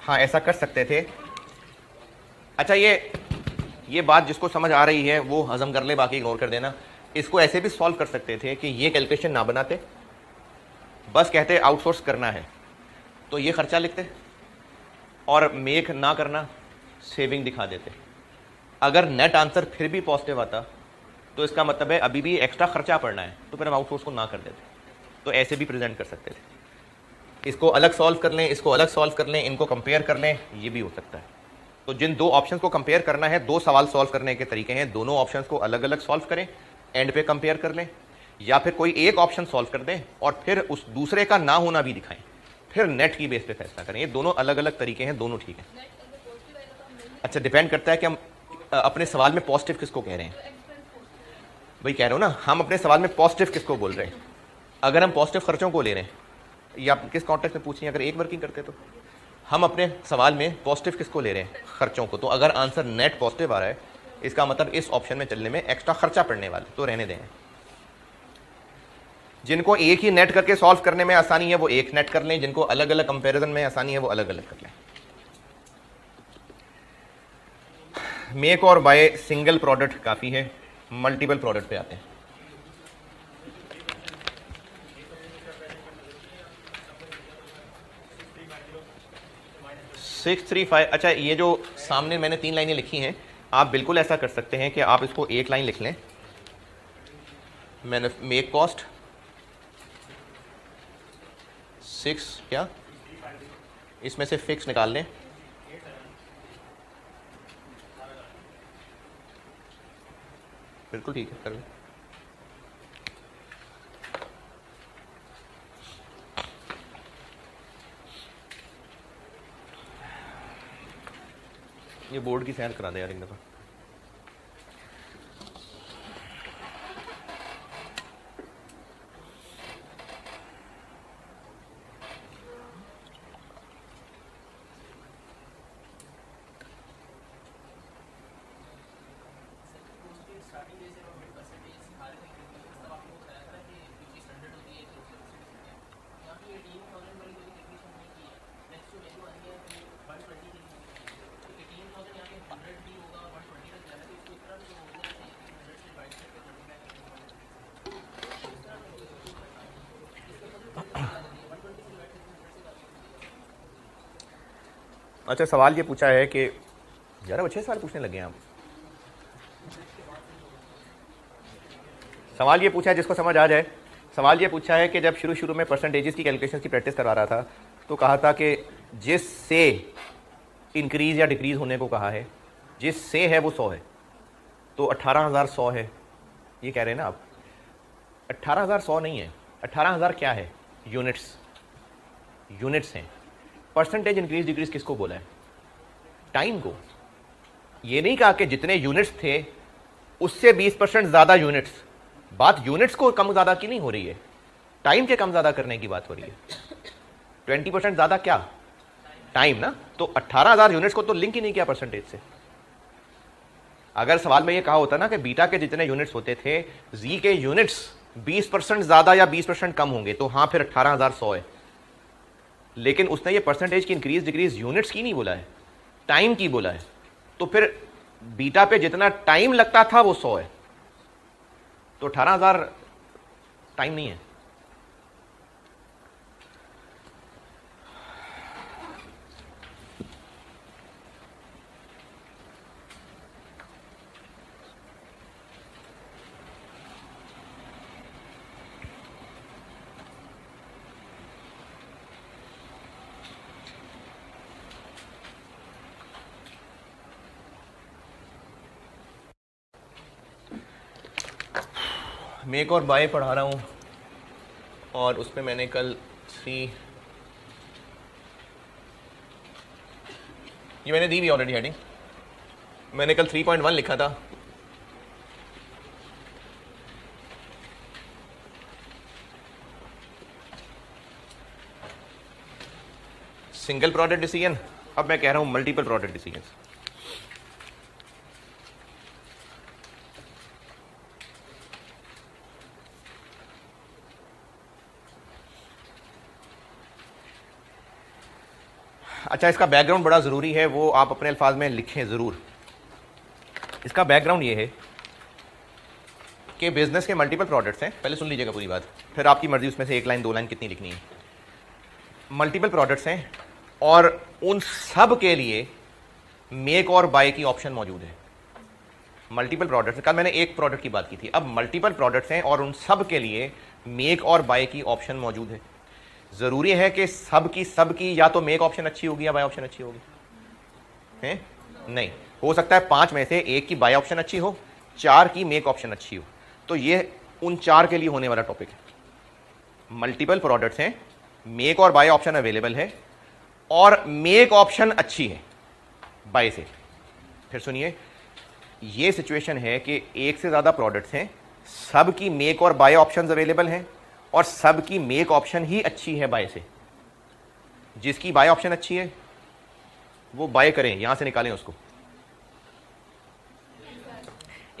A: हाँ ऐसा कर सकते थे। अच्छा ये बात जिसको समझ आ रही है वो हजम कर ले, बाकी इग्नोर कर देना। इसको ऐसे भी सॉल्व कर सकते थे कि ये कैलकुलेशन ना बनाते, बस कहते आउटसोर्स करना है तो ये खर्चा लिखते और मेक ना करना सेविंग दिखा देते। अगर नेट आंसर फिर भी पॉजिटिव आता तो इसका मतलब है अभी भी एक्स्ट्रा खर्चा पड़ना है, तो फिर हम आउटसोर्स को ना कर देते। तो ऐसे भी प्रेजेंट कर सकते थे। इसको अलग सॉल्व कर लें, इसको अलग सॉल्व कर लें, इनको कंपेयर कर लें, ये भी हो सकता है। तो जिन दो ऑप्शंस को कंपेयर करना है, दो सवाल सॉल्व करने के तरीके हैं, दोनों ऑप्शंस को अलग अलग सॉल्व करें, एंड पे कंपेयर कर लें, या फिर कोई एक ऑप्शन सॉल्व कर दें और फिर उस दूसरे का ना होना भी दिखाएं, फिर नेट की बेस पे फैसला करें। ये दोनों अलग अलग तरीके हैं, दोनों ठीक है। अच्छा डिपेंड करता है कि हम अपने सवाल में पॉजिटिव किसको कह रहे हैं। भाई कह रहे हो ना, हम अपने सवाल में पॉजिटिव किसको बोल रहे हैं। अगर हम पॉजिटिव खर्चों को ले रहे हैं, या किस कॉन्टेक्स्ट में पूछ रहे हैं, अगर एक वर्किंग करते तो हम अपने सवाल में पॉजिटिव किसको ले रहे हैं, खर्चों को। तो अगर आंसर नेट पॉजिटिव आ रहा है, इसका मतलब इस ऑप्शन में चलने में एक्स्ट्रा खर्चा पड़ने वाला, तो रहने दें। जिनको एक ही नेट करके सॉल्व करने में आसानी है वो एक नेट कर लें, जिनको अलग अलग कंपैरिजन में आसानी है वो अलग अलग कर लें। मेक और बाय सिंगल प्रोडक्ट काफी है, मल्टीपल प्रोडक्ट पे आते हैं। अच्छा ये जो सामने मैंने 3 लाइनें लिखी हैं, आप बिल्कुल ऐसा कर सकते हैं कि आप इसको एक लाइन लिख लें मैंने मेक कॉस्ट 6 क्या, इसमें से फिक्स निकाल लें, बिल्कुल ठीक है, कर लें। ये बोर्ड की सैर करा दे यार एक दफ़ा। अच्छा, सवाल ये पूछा है कि यार अच्छे सवाल पूछने लगे हैं आप। सवाल ये पूछा है जिसको समझ आ जाए। सवाल ये पूछा है कि जब शुरू में परसेंटेजेस की कैलकुलेशन की प्रैक्टिस करवा रहा था तो कहा था कि जिससे इंक्रीज या डिक्रीज होने को कहा है, जिससे है वो 100 है, तो 18,100 है, ये कह रहे हैं ना आप। 18,100 नहीं है, 18,000 क्या है? यूनिट्स हैं। परसेंटेज इंक्रीज डिक्रीज किसको बोला है? टाइम को। ये नहीं कहा कि जितने यूनिट्स थे उससे 20% ज्यादा यूनिट्स। बात यूनिट्स को कम ज्यादा की नहीं हो रही है, टाइम के कम ज्यादा करने की बात हो रही है। 20% ज्यादा क्या? टाइम ना। तो 18,000 यूनिट्स को तो लिंक ही नहीं किया परसेंटेज से। अगर सवाल में ये कहा होता ना कि बीटा के जितने यूनिट्स होते थे, जी के यूनिट्स 20% ज्यादा या 20% कम होंगे, तो हाँ फिर 18,100 है। लेकिन उसने ये परसेंटेज की इंक्रीज डिक्रीज यूनिट्स की नहीं बोला है, टाइम की बोला है। तो फिर बीटा पे जितना टाइम लगता था वो 100 है, तो 18,000 टाइम नहीं है। मेक और बाय पढ़ा रहा हूँ और उसमें मैंने कल 3, ये मैंने दी भी ऑलरेडी हेडिंग। मैंने कल 3.1 लिखा था। सिंगल प्रोडक्ट डिसीजन, अब मैं कह रहा हूँ मल्टीपल प्रोडक्ट डिसीजन। अच्छा, इसका बैकग्राउंड बड़ा ज़रूरी है, वो आप अपने अल्फाज में लिखें ज़रूर। इसका बैकग्राउंड ये है कि बिजनेस के मल्टीपल प्रोडक्ट्स हैं। पहले सुन लीजिएगा पूरी बात, फिर आपकी मर्जी उसमें से 1 लाइन 2 लाइन कितनी लिखनी है। मल्टीपल प्रोडक्ट्स हैं और उन सब के लिए मेक और बाय की ऑप्शन मौजूद है। मल्टीपल प्रोडक्ट्स, कल मैंने एक प्रोडक्ट की बात की थी, अब मल्टीपल प्रोडक्ट्स हैं और उन सब के लिए मेक और बाय की ऑप्शन मौजूद है। जरूरी है कि सब की या तो मेक ऑप्शन अच्छी होगी या बाय ऑप्शन अच्छी होगी, है? नहीं, हो सकता है 5 में से 1 की बाय ऑप्शन अच्छी हो, 4 की मेक ऑप्शन अच्छी हो। तो ये उन 4 के लिए होने वाला टॉपिक है। मल्टीपल प्रोडक्ट्स हैं, मेक और बाय ऑप्शन अवेलेबल है और मेक ऑप्शन अच्छी है बाय से। फिर सुनिए, ये सिचुएशन है कि एक से ज्यादा प्रोडक्ट्स हैं, सब की मेक और बाय ऑप्शंस अवेलेबल हैं और सब की मेक ऑप्शन ही अच्छी है बाय से। जिसकी बाय ऑप्शन अच्छी है वो बाय करें, यहां से निकालें उसको।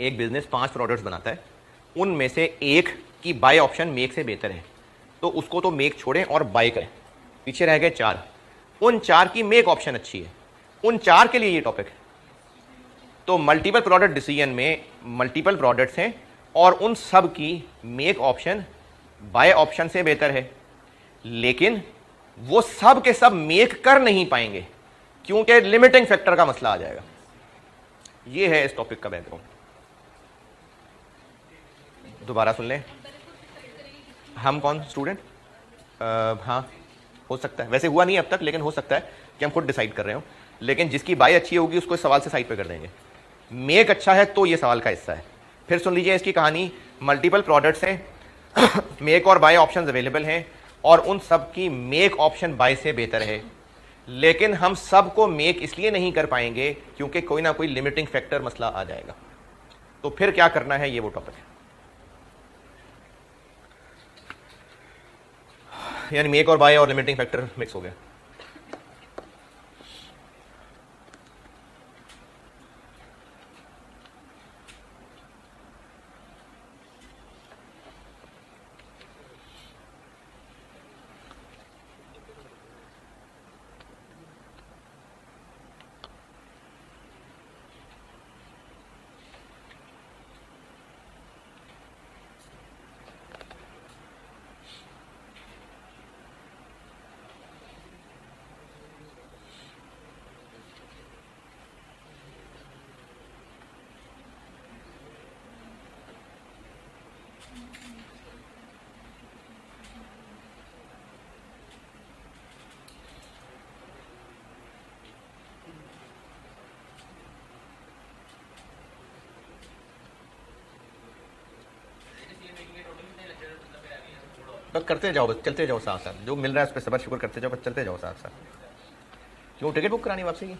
A: एक बिजनेस 5 प्रोडक्ट्स बनाता है, उनमें से एक की बाय ऑप्शन मेक से बेहतर है, तो उसको तो मेक छोड़ें और बाय करें। पीछे रह गए 4, उन 4 की मेक ऑप्शन अच्छी है, उन 4 के लिए ये टॉपिक है। तो मल्टीपल प्रोडक्ट डिसीजन में मल्टीपल प्रोडक्ट्स हैं और उन सब की मेक ऑप्शन बाय ऑप्शन से बेहतर है, लेकिन वो सब के सब मेक कर नहीं पाएंगे क्योंकि लिमिटिंग फैक्टर का मसला आ जाएगा। ये है इस टॉपिक का बैकग्राउंड। दोबारा सुन लें, हम कौन स्टूडेंट, हाँ हो सकता है, वैसे हुआ नहीं अब तक, लेकिन हो सकता है कि हम खुद डिसाइड कर रहे हो, लेकिन जिसकी बाई अच्छी होगी उसको इस सवाल से साइड पे कर देंगे। मेक अच्छा है तो ये सवाल का हिस्सा है। फिर सुन लीजिए इसकी कहानी, मल्टीपल प्रोडक्ट्स हैं मेक और बाय ऑप्शंस अवेलेबल हैं और उन सब की मेक ऑप्शन बाय से बेहतर है, लेकिन हम सब को मेक इसलिए नहीं कर पाएंगे क्योंकि कोई ना कोई लिमिटिंग फैक्टर मसला आ जाएगा। तो फिर क्या करना है, ये वो टॉपिक है। यानी मेक और बाय और लिमिटिंग फैक्टर मिक्स हो गया। बस करते जाओ, बस चलते जाओ साथ साथ, जो मिल रहा है उस पर सबर शुक्र करते जाओ, बस चलते जाओ साथ साथ। क्यों टिकट बुक करानी वापसी की?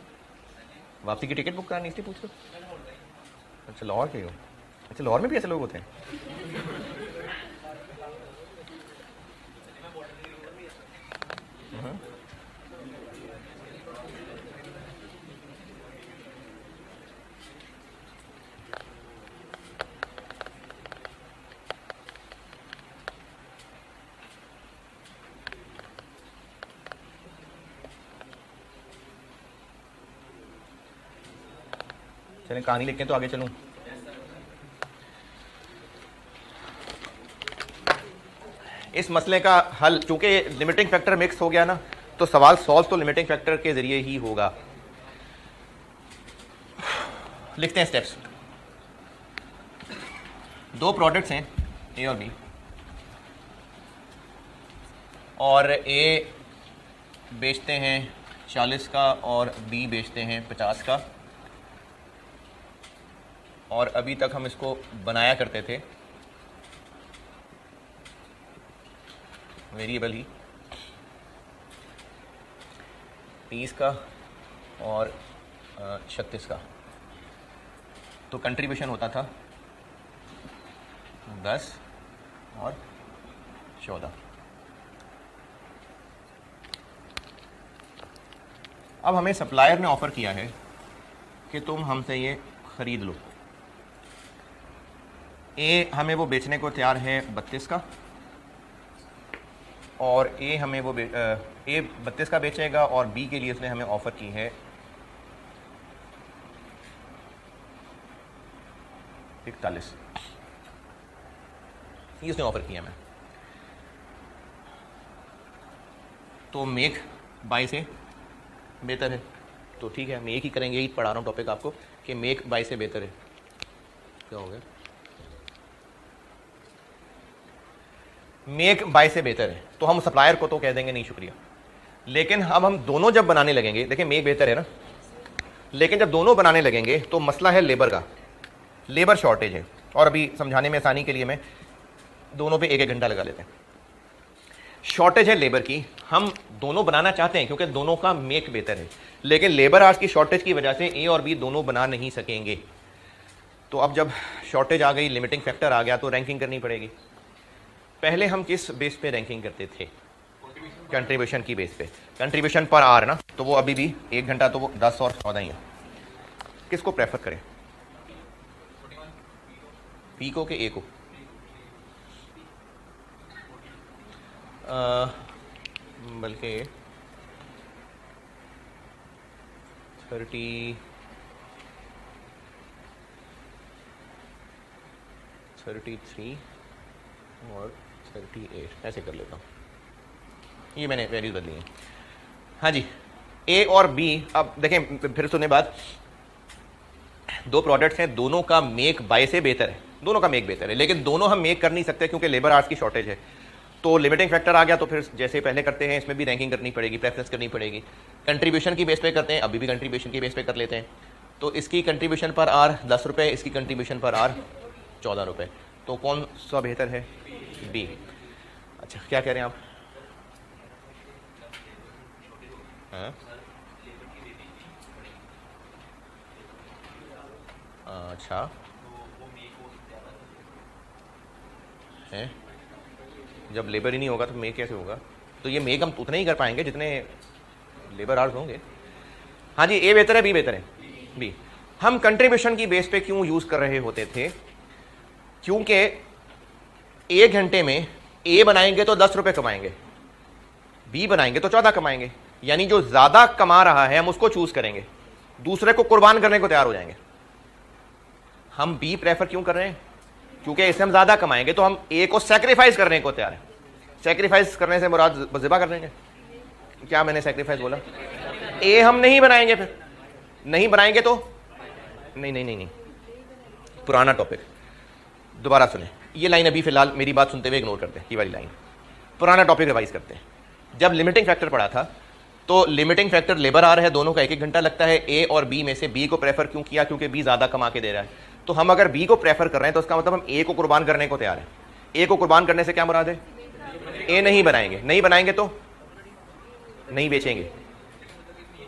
A: वापसी की टिकट बुक करानी इसलिए पूछ लो। अच्छा लाहौर के हो? अच्छा लाहौर में भी ऐसे लोग होते हैं? चलें कहानी लिख के तो आगे चलूं। इस मसले का हल, चूंकि लिमिटिंग फैक्टर मिक्स हो गया ना, तो सवाल सॉल्व तो लिमिटिंग फैक्टर के जरिए ही होगा। लिखते हैं स्टेप्स। दो प्रोडक्ट्स हैं ए और बी, और ए बेचते हैं 40 का और बी बेचते हैं 50 का, और अभी तक हम इसको बनाया करते थे वेरिएबल ही 30 का और 36 का। तो कंट्रीब्यूशन होता था 10 और 14। अब हमें सप्लायर ने ऑफर किया है कि तुम हमसे ये खरीद लो। ए हमें वो बेचने को तैयार है 32 का, और ए हमें वो ए 32 का बेचेगा, और बी के लिए उसने हमें ऑफर की है 41। ये उसने ऑफर किया हमें। तो मेक बाय से बेहतर है, तो ठीक है मेक ही करेंगे। यही पढ़ा रहा हूँ टॉपिक आपको कि मेक बाय से बेहतर है। क्या हो गया? मेक बाय से बेहतर है, तो हम सप्लायर को तो कह देंगे नहीं शुक्रिया। लेकिन अब हम दोनों जब बनाने लगेंगे, देखिए मेक बेहतर है ना, लेकिन जब दोनों बनाने लगेंगे तो मसला है लेबर का, लेबर शॉर्टेज है। और अभी समझाने में आसानी के लिए मैं दोनों पे 1-1 घंटा लगा लेते हैं। शॉर्टेज है लेबर की, हम दोनों बनाना चाहते हैं क्योंकि दोनों का मेक बेहतर है, लेकिन लेबर आवर्स की शॉर्टेज की वजह से ए और बी दोनों बना नहीं सकेंगे। तो अब जब शॉर्टेज आ गई, लिमिटिंग फैक्टर आ गया, तो रैंकिंग करनी पड़ेगी। पहले हम किस बेस पे रैंकिंग करते थे? कंट्रीब्यूशन की बेस पे, कंट्रीब्यूशन पर आर ना, तो वो अभी भी 1 घंटा तो वो 10 और 14 ही है। किसको प्रेफर करें, पी को कि ए को? बल्कि 33 और 38 ऐसे कर लेता हूँ। ये मैंने वैल्यूज बदली हैं। हाँ जी, ए और बी। अब देखें फिर सुनने बाद, दो प्रोडक्ट्स हैं, दोनों का मेक बाय से बेहतर है। दोनों का मेक बेहतर है, लेकिन दोनों हम मेक कर नहीं सकते क्योंकि लेबर आवर्स की शॉर्टेज है। तो लिमिटिंग फैक्टर आ गया तो फिर जैसे पहले करते हैं इसमें भी रैंकिंग करनी पड़ेगी, प्रेफरेंस करनी पड़ेगी। कंट्रीब्यूशन की बेस पे करते हैं, अभी भी कंट्रीब्यूशन की बेस पे कर लेते हैं। तो इसकी कंट्रीब्यूशन पर आर 10 रुपये, इसकी कंट्रीब्यूशन पर आर 14 रुपये। तो कौन सा बेहतर है? बी। अच्छा क्या कह रहे हैं आप? हाँ? अच्छा है, जब लेबर ही नहीं होगा तो मेक कैसे होगा? तो ये मेक हम उतने ही कर पाएंगे जितने लेबर आवर्स होंगे। हाँ जी, ए बेहतर है बी बेहतर है? बी। हम कंट्रीब्यूशन की बेस पे क्यों यूज कर रहे होते थे? क्योंकि 1 घंटे में ए बनाएंगे तो 10 रुपए कमाएंगे, बी बनाएंगे तो 14 कमाएंगे, यानी जो ज्यादा कमा रहा है हम उसको चूज करेंगे, दूसरे को कुर्बान करने को तैयार हो जाएंगे। हम बी प्रेफर क्यों कर रहे हैं? क्योंकि इससे हम ज्यादा कमाएंगे, तो हम ए को सैक्रिफाइस करने को तैयार है। सैक्रिफाइस करने से मुराद ज़िबा कर देंगे? क्या मैंने सैक्रिफाइस बोला? ए हम नहीं बनाएंगे, फिर नहीं बनाएंगे तो नहीं नहीं नहीं नहीं, पुराना टॉपिक दोबारा सुने। ये लाइन अभी फिलहाल मेरी बात सुनते हुए इग्नोर करते हैं, ये वाली लाइन। पुराना टॉपिक रिवाइज करते हैं। जब लिमिटिंग फैक्टर पढ़ा था तो लिमिटिंग फैक्टर लेबर आ रहा है, दोनों का 1-1 घंटा लगता है। ए और बी में से बी को प्रेफर क्यों किया? क्योंकि बी ज्यादा कमा के दे रहा है। तो हम अगर बी को प्रेफर कर रहे हैं तो उसका मतलब हम ए को कुर्बान करने को तैयार है। ए को कुर्बान करने से क्या मुराद है? ए नहीं बनाएंगे, नहीं बनाएंगे तो नहीं बेचेंगे,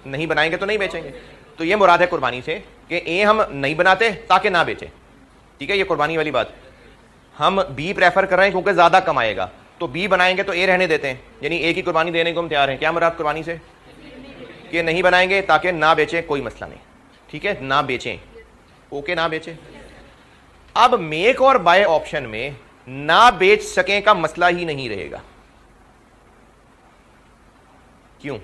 A: नहीं बनाएंगे तो नहीं बेचेंगे। तो ये मुराद है कुर्बानी से कि ए हम नहीं बनाते ताकि ना बेचें। ठीक है, ये कुर्बानी वाली बात। हम बी प्रेफर कर रहे हैं क्योंकि ज्यादा कमाएगा, तो बी बनाएंगे तो ए रहने देते हैं, यानी ए की कुर्बानी देने को हम तैयार हैं। क्या मुराद कुर्बानी से? कि नहीं बनाएंगे ताकि ना बेचें, कोई मसला नहीं। ठीक है, ना बेचें, ओके, ना बेचें। अब मेक और बाय ऑप्शन में ना बेच सकें का मसला ही नहीं रहेगा। क्यों?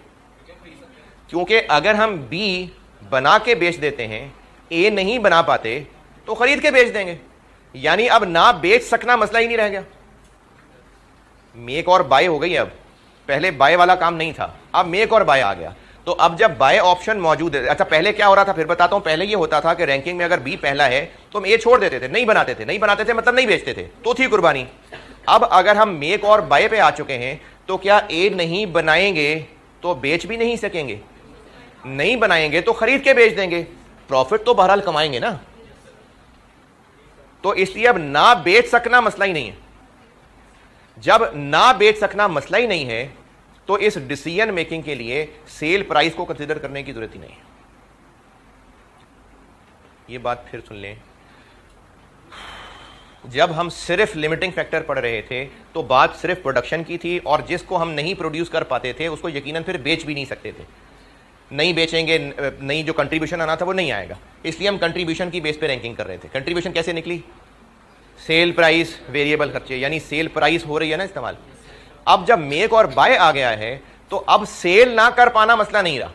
A: क्योंकि अगर हम बी बना के बेच देते हैं, ए नहीं बना पाते, तो खरीद के बेच देंगे, यानी अब ना बेच सकना मसला ही नहीं रह गया। मेक और बाय हो गई। अब पहले बाय वाला काम नहीं था, अब मेक और बाय आ गया। तो अब जब बाय ऑप्शन मौजूद है, अच्छा पहले क्या हो रहा था फिर बताता हूं। पहले ये होता था कि रैंकिंग में अगर बी पहला है तो हम ए छोड़ देते थे, नहीं बनाते थे। नहीं बनाते थे मतलब नहीं बेचते थे, तो थी कुर्बानी। अब अगर हम मेक और बाय पे आ चुके हैं तो क्या ए नहीं बनाएंगे तो बेच भी नहीं सकेंगे, नहीं बनाएंगे तो खरीद के बेच देंगे, प्रॉफिट तो बहरहाल कमाएंगे ना। तो इसलिए अब ना बेच सकना मसला ही नहीं है। जब ना बेच सकना मसला ही नहीं है तो इस डिसीजन मेकिंग के लिए सेल प्राइस को कंसीडर करने की जरूरत ही नहीं है। ये बात फिर सुन लें। जब हम सिर्फ लिमिटिंग फैक्टर पढ़ रहे थे तो बात सिर्फ प्रोडक्शन की थी, और जिसको हम नहीं प्रोड्यूस कर पाते थे उसको यकीनन फिर बेच भी नहीं सकते थे। नहीं बेचेंगे, नहीं जो कंट्रीब्यूशन आना था वो नहीं आएगा, इसलिए हम कंट्रीब्यूशन की बेस पे रैंकिंग कर रहे थे। कंट्रीब्यूशन कैसे निकली? सेल प्राइस वेरिएबल खर्चे, यानी सेल प्राइस हो रही है ना इस्तेमाल। अब जब मेक और बाय आ गया है तो अब सेल ना कर पाना मसला नहीं रहा,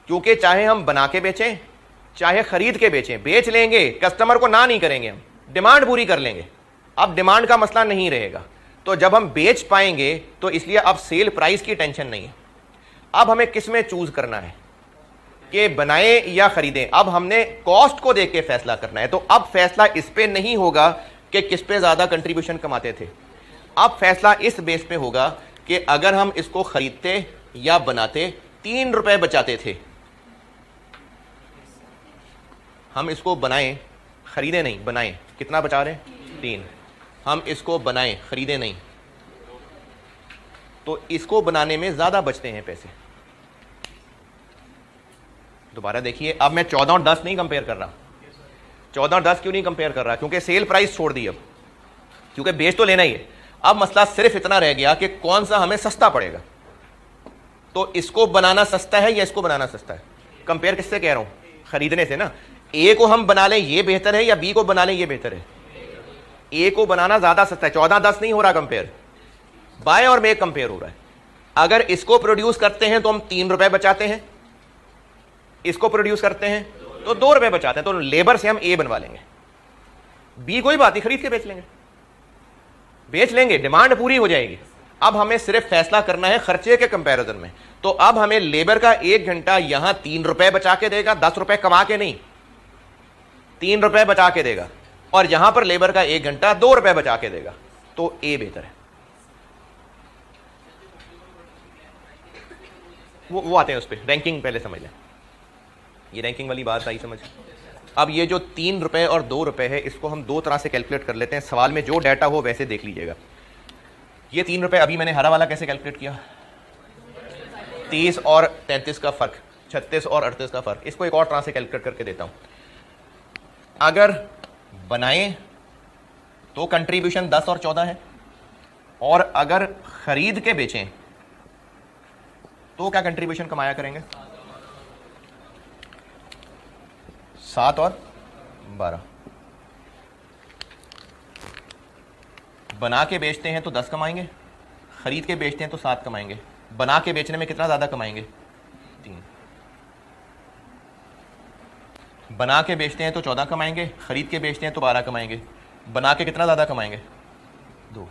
A: क्योंकि चाहे हम बना के बेचें चाहे खरीद के बेचें, बेच लेंगे, कस्टमर को ना नहीं करेंगे, हम डिमांड पूरी कर लेंगे। अब डिमांड का मसला नहीं रहेगा। तो जब हम बेच पाएंगे तो इसलिए अब सेल प्राइस की टेंशन नहीं है। अब हमें किस में चूज करना है कि बनाएं या खरीदें। अब हमने कॉस्ट को देख के फैसला करना है। तो अब फैसला इस पे नहीं होगा कि किस पे ज्यादा कंट्रीब्यूशन कमाते थे, अब फैसला इस बेस पे होगा कि अगर हम इसको खरीदते या बनाते 3 रुपए बचाते थे, हम इसको बनाएं, खरीदे नहीं, बनाएं, कितना बचा रहे हैं? 3। हम इसको बनाएं, खरीदे नहीं, तो इसको बनाने में ज्यादा बचते हैं पैसे। दोबारा देखिए, अब मैं 14 और 10 नहीं कंपेयर कर रहा। 14 और 10 क्यों नहीं कंपेयर कर रहा? क्योंकि सेल प्राइस छोड़ दी, अब क्योंकि बेच तो लेना ही है। अब मसला सिर्फ इतना रह गया कि कौन सा हमें सस्ता पड़ेगा। तो इसको बनाना सस्ता है या इसको बनाना सस्ता है? कंपेयर किससे कह रहा हूं? खरीदने से ना। ए को हम बना लें ये बेहतर है या बी को बना लें ये बेहतर है? ए को बनाना ज्यादा सस्ता है। 14-10 नहीं हो रहा कंपेयर, बाय और मेक कंपेयर हो रहा है। अगर इसको प्रोड्यूस करते हैं तो हम 3 रुपए बचाते हैं, इसको प्रोड्यूस करते हैं तो 2 रुपए बचाते हैं, तो लेबर से हम ए बनवा लेंगे। बी कोई बात नहीं, खरीद के बेच लेंगे, डिमांड पूरी हो जाएगी। अब हमें सिर्फ फैसला करना है खर्चे के कंपैरिजन में। तो अब हमें लेबर का 1 घंटा यहां 3 रुपए बचा के देगा, 10 रुपए कमा के नहीं, 3 रुपए बचा के देगा। और यहां पर लेबर का 1 घंटा 2 रुपए बचा के देगा, तो ए बेहतर है। वो आते हैं उस पर, रैंकिंग पहले समझ लें, ये रैंकिंग वाली बात आई समझ। अब ये जो 3 रुपए और 2 रुपए है, इसको हम दो तरह से कैलकुलेट कर लेते हैं, सवाल में जो डाटा हो वैसे देख लीजिएगा। ये 3 रुपए अभी मैंने हरा वाला कैसे कैलकुलेट किया, 30 और 33 का फर्क, 36 और 38 का फर्क, इसको एक और तरह से कैलकुलेट करके देता हूं। अगर बनाएं तो कंट्रीब्यूशन 10 और 14 है, और अगर खरीद के बेचें तो क्या कंट्रीब्यूशन कमाया करेंगे, 7 और 12। बना के बेचते हैं तो 10 कमाएंगे, खरीद के बेचते हैं तो 7 कमाएंगे। बना के बेचने में कितना ज्यादा कमाएंगे, 3। बना के बेचते हैं तो 14 कमाएंगे, खरीद के बेचते हैं तो 12 कमाएंगे। बना के कितना ज्यादा कमाएंगे, 2।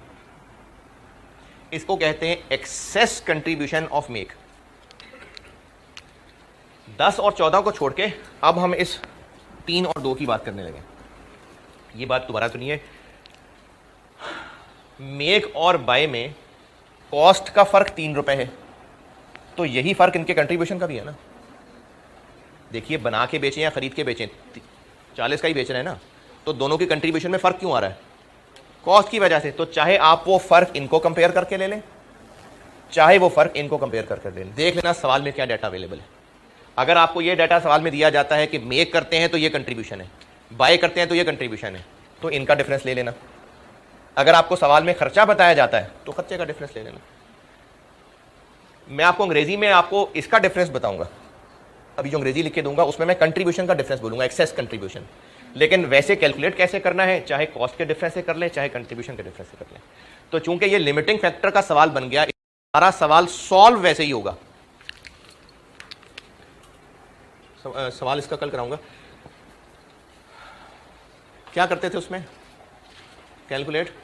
A: इसको कहते हैं एक्सेस कंट्रीब्यूशन ऑफ मेक। 10 और 14 को छोड़ के अब हम इस 3 और 2 की बात करने लगे। ये बात दोबारा सुनिए, मेक और बाय में कॉस्ट का फर्क 3 रुपए है, तो यही फर्क इनके कंट्रीब्यूशन का भी है ना। देखिए, बना के बेचें या खरीद के बेचें, 40 का ही बेच रहे हैं ना, तो दोनों की कंट्रीब्यूशन में फर्क क्यों आ रहा है, कॉस्ट की वजह से। तो चाहे आप वो फर्क इनको कंपेयर करके ले लें, चाहे वो फर्क इनको कंपेयर करके ले लें। देख लेना सवाल में क्या डाटा अवेलेबल है। अगर आपको ये डाटा सवाल में दिया जाता है कि मेक करते हैं तो ये कंट्रीब्यूशन है, बाय करते हैं तो ये कंट्रीब्यूशन है, तो इनका डिफरेंस ले लेना। अगर आपको सवाल में खर्चा बताया जाता है तो खर्चे का डिफरेंस ले लेना। मैं आपको अंग्रेजी में आपको इसका डिफरेंस बताऊंगा, अभी जो अंग्रेजी लिख के दूंगा उसमें मैं कंट्रीब्यूशन का डिफरेंस बोलूंगा, एक्सेस कंट्रीब्यूशन। लेकिन वैसे कैलकुलेट कैसे करना है, चाहे कॉस्ट के डिफरेंस से कर ले, चाहे कंट्रीब्यूशन के डिफरेंस से कर ले। तो चूंकि ये लिमिटिंग फैक्टर का सवाल बन गया, सारा सवाल सॉल्व वैसे ही होगा। सवाल इसका कल कराऊंगा। क्या करते थे उसमें, कैलकुलेट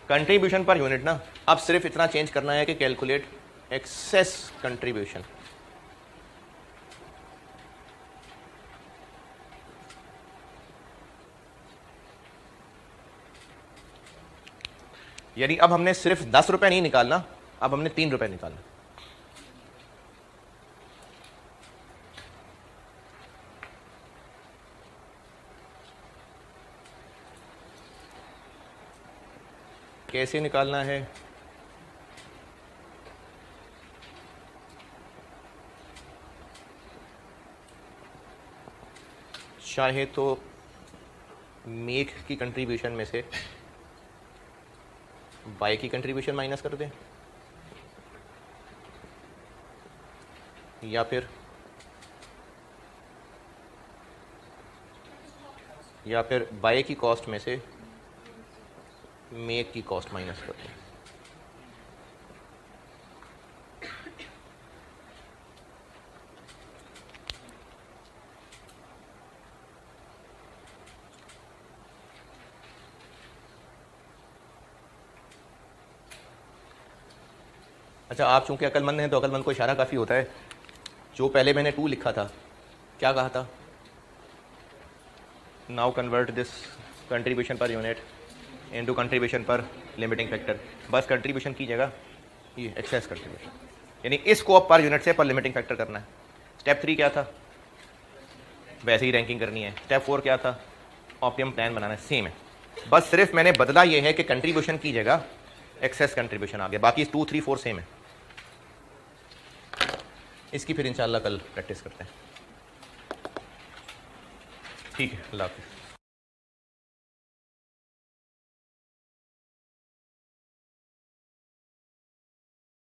A: कंट्रीब्यूशन पर यूनिट ना। अब सिर्फ इतना चेंज करना है कि कैलकुलेट एक्सेस कंट्रीब्यूशन। यानी अब हमने सिर्फ 10 रुपए नहीं निकालना, अब हमने 3 रुपए निकालना। कैसे निकालना है, चाहे तो मेक की कंट्रीब्यूशन में से बाय की कंट्रीब्यूशन माइनस कर दें, या फिर बाय की कॉस्ट में से मेक की कॉस्ट माइनस कर दें। अच्छा, आप चूंकि अकलमंद हैं तो अकलमंद को इशारा काफ़ी होता है। जो पहले मैंने 2 लिखा था, क्या कहा था, now convert this contribution per unit into contribution पर लिमिटिंग फैक्टर। बस कंट्रीब्यूशन की जगह ये एक्सेस कंट्रीब्यूशन, यानी इसको अब पर यूनिट से पर लिमिटिंग फैक्टर करना है। स्टेप 3 क्या था, वैसे ही रैंकिंग करनी है। स्टेप 4 क्या था, ऑप्टिमम प्लान बनाना है, सेम है। बस सिर्फ मैंने बदला ये है कि कंट्रीब्यूशन की जगह एक्सेस कंट्रीब्यूशन आ गया, बाकी 2, 3, 4 सेम है। इसकी फिर इंशाल्लाह कल प्रैक्टिस करते हैं। ठीक है, अल्लाह हाफिज़।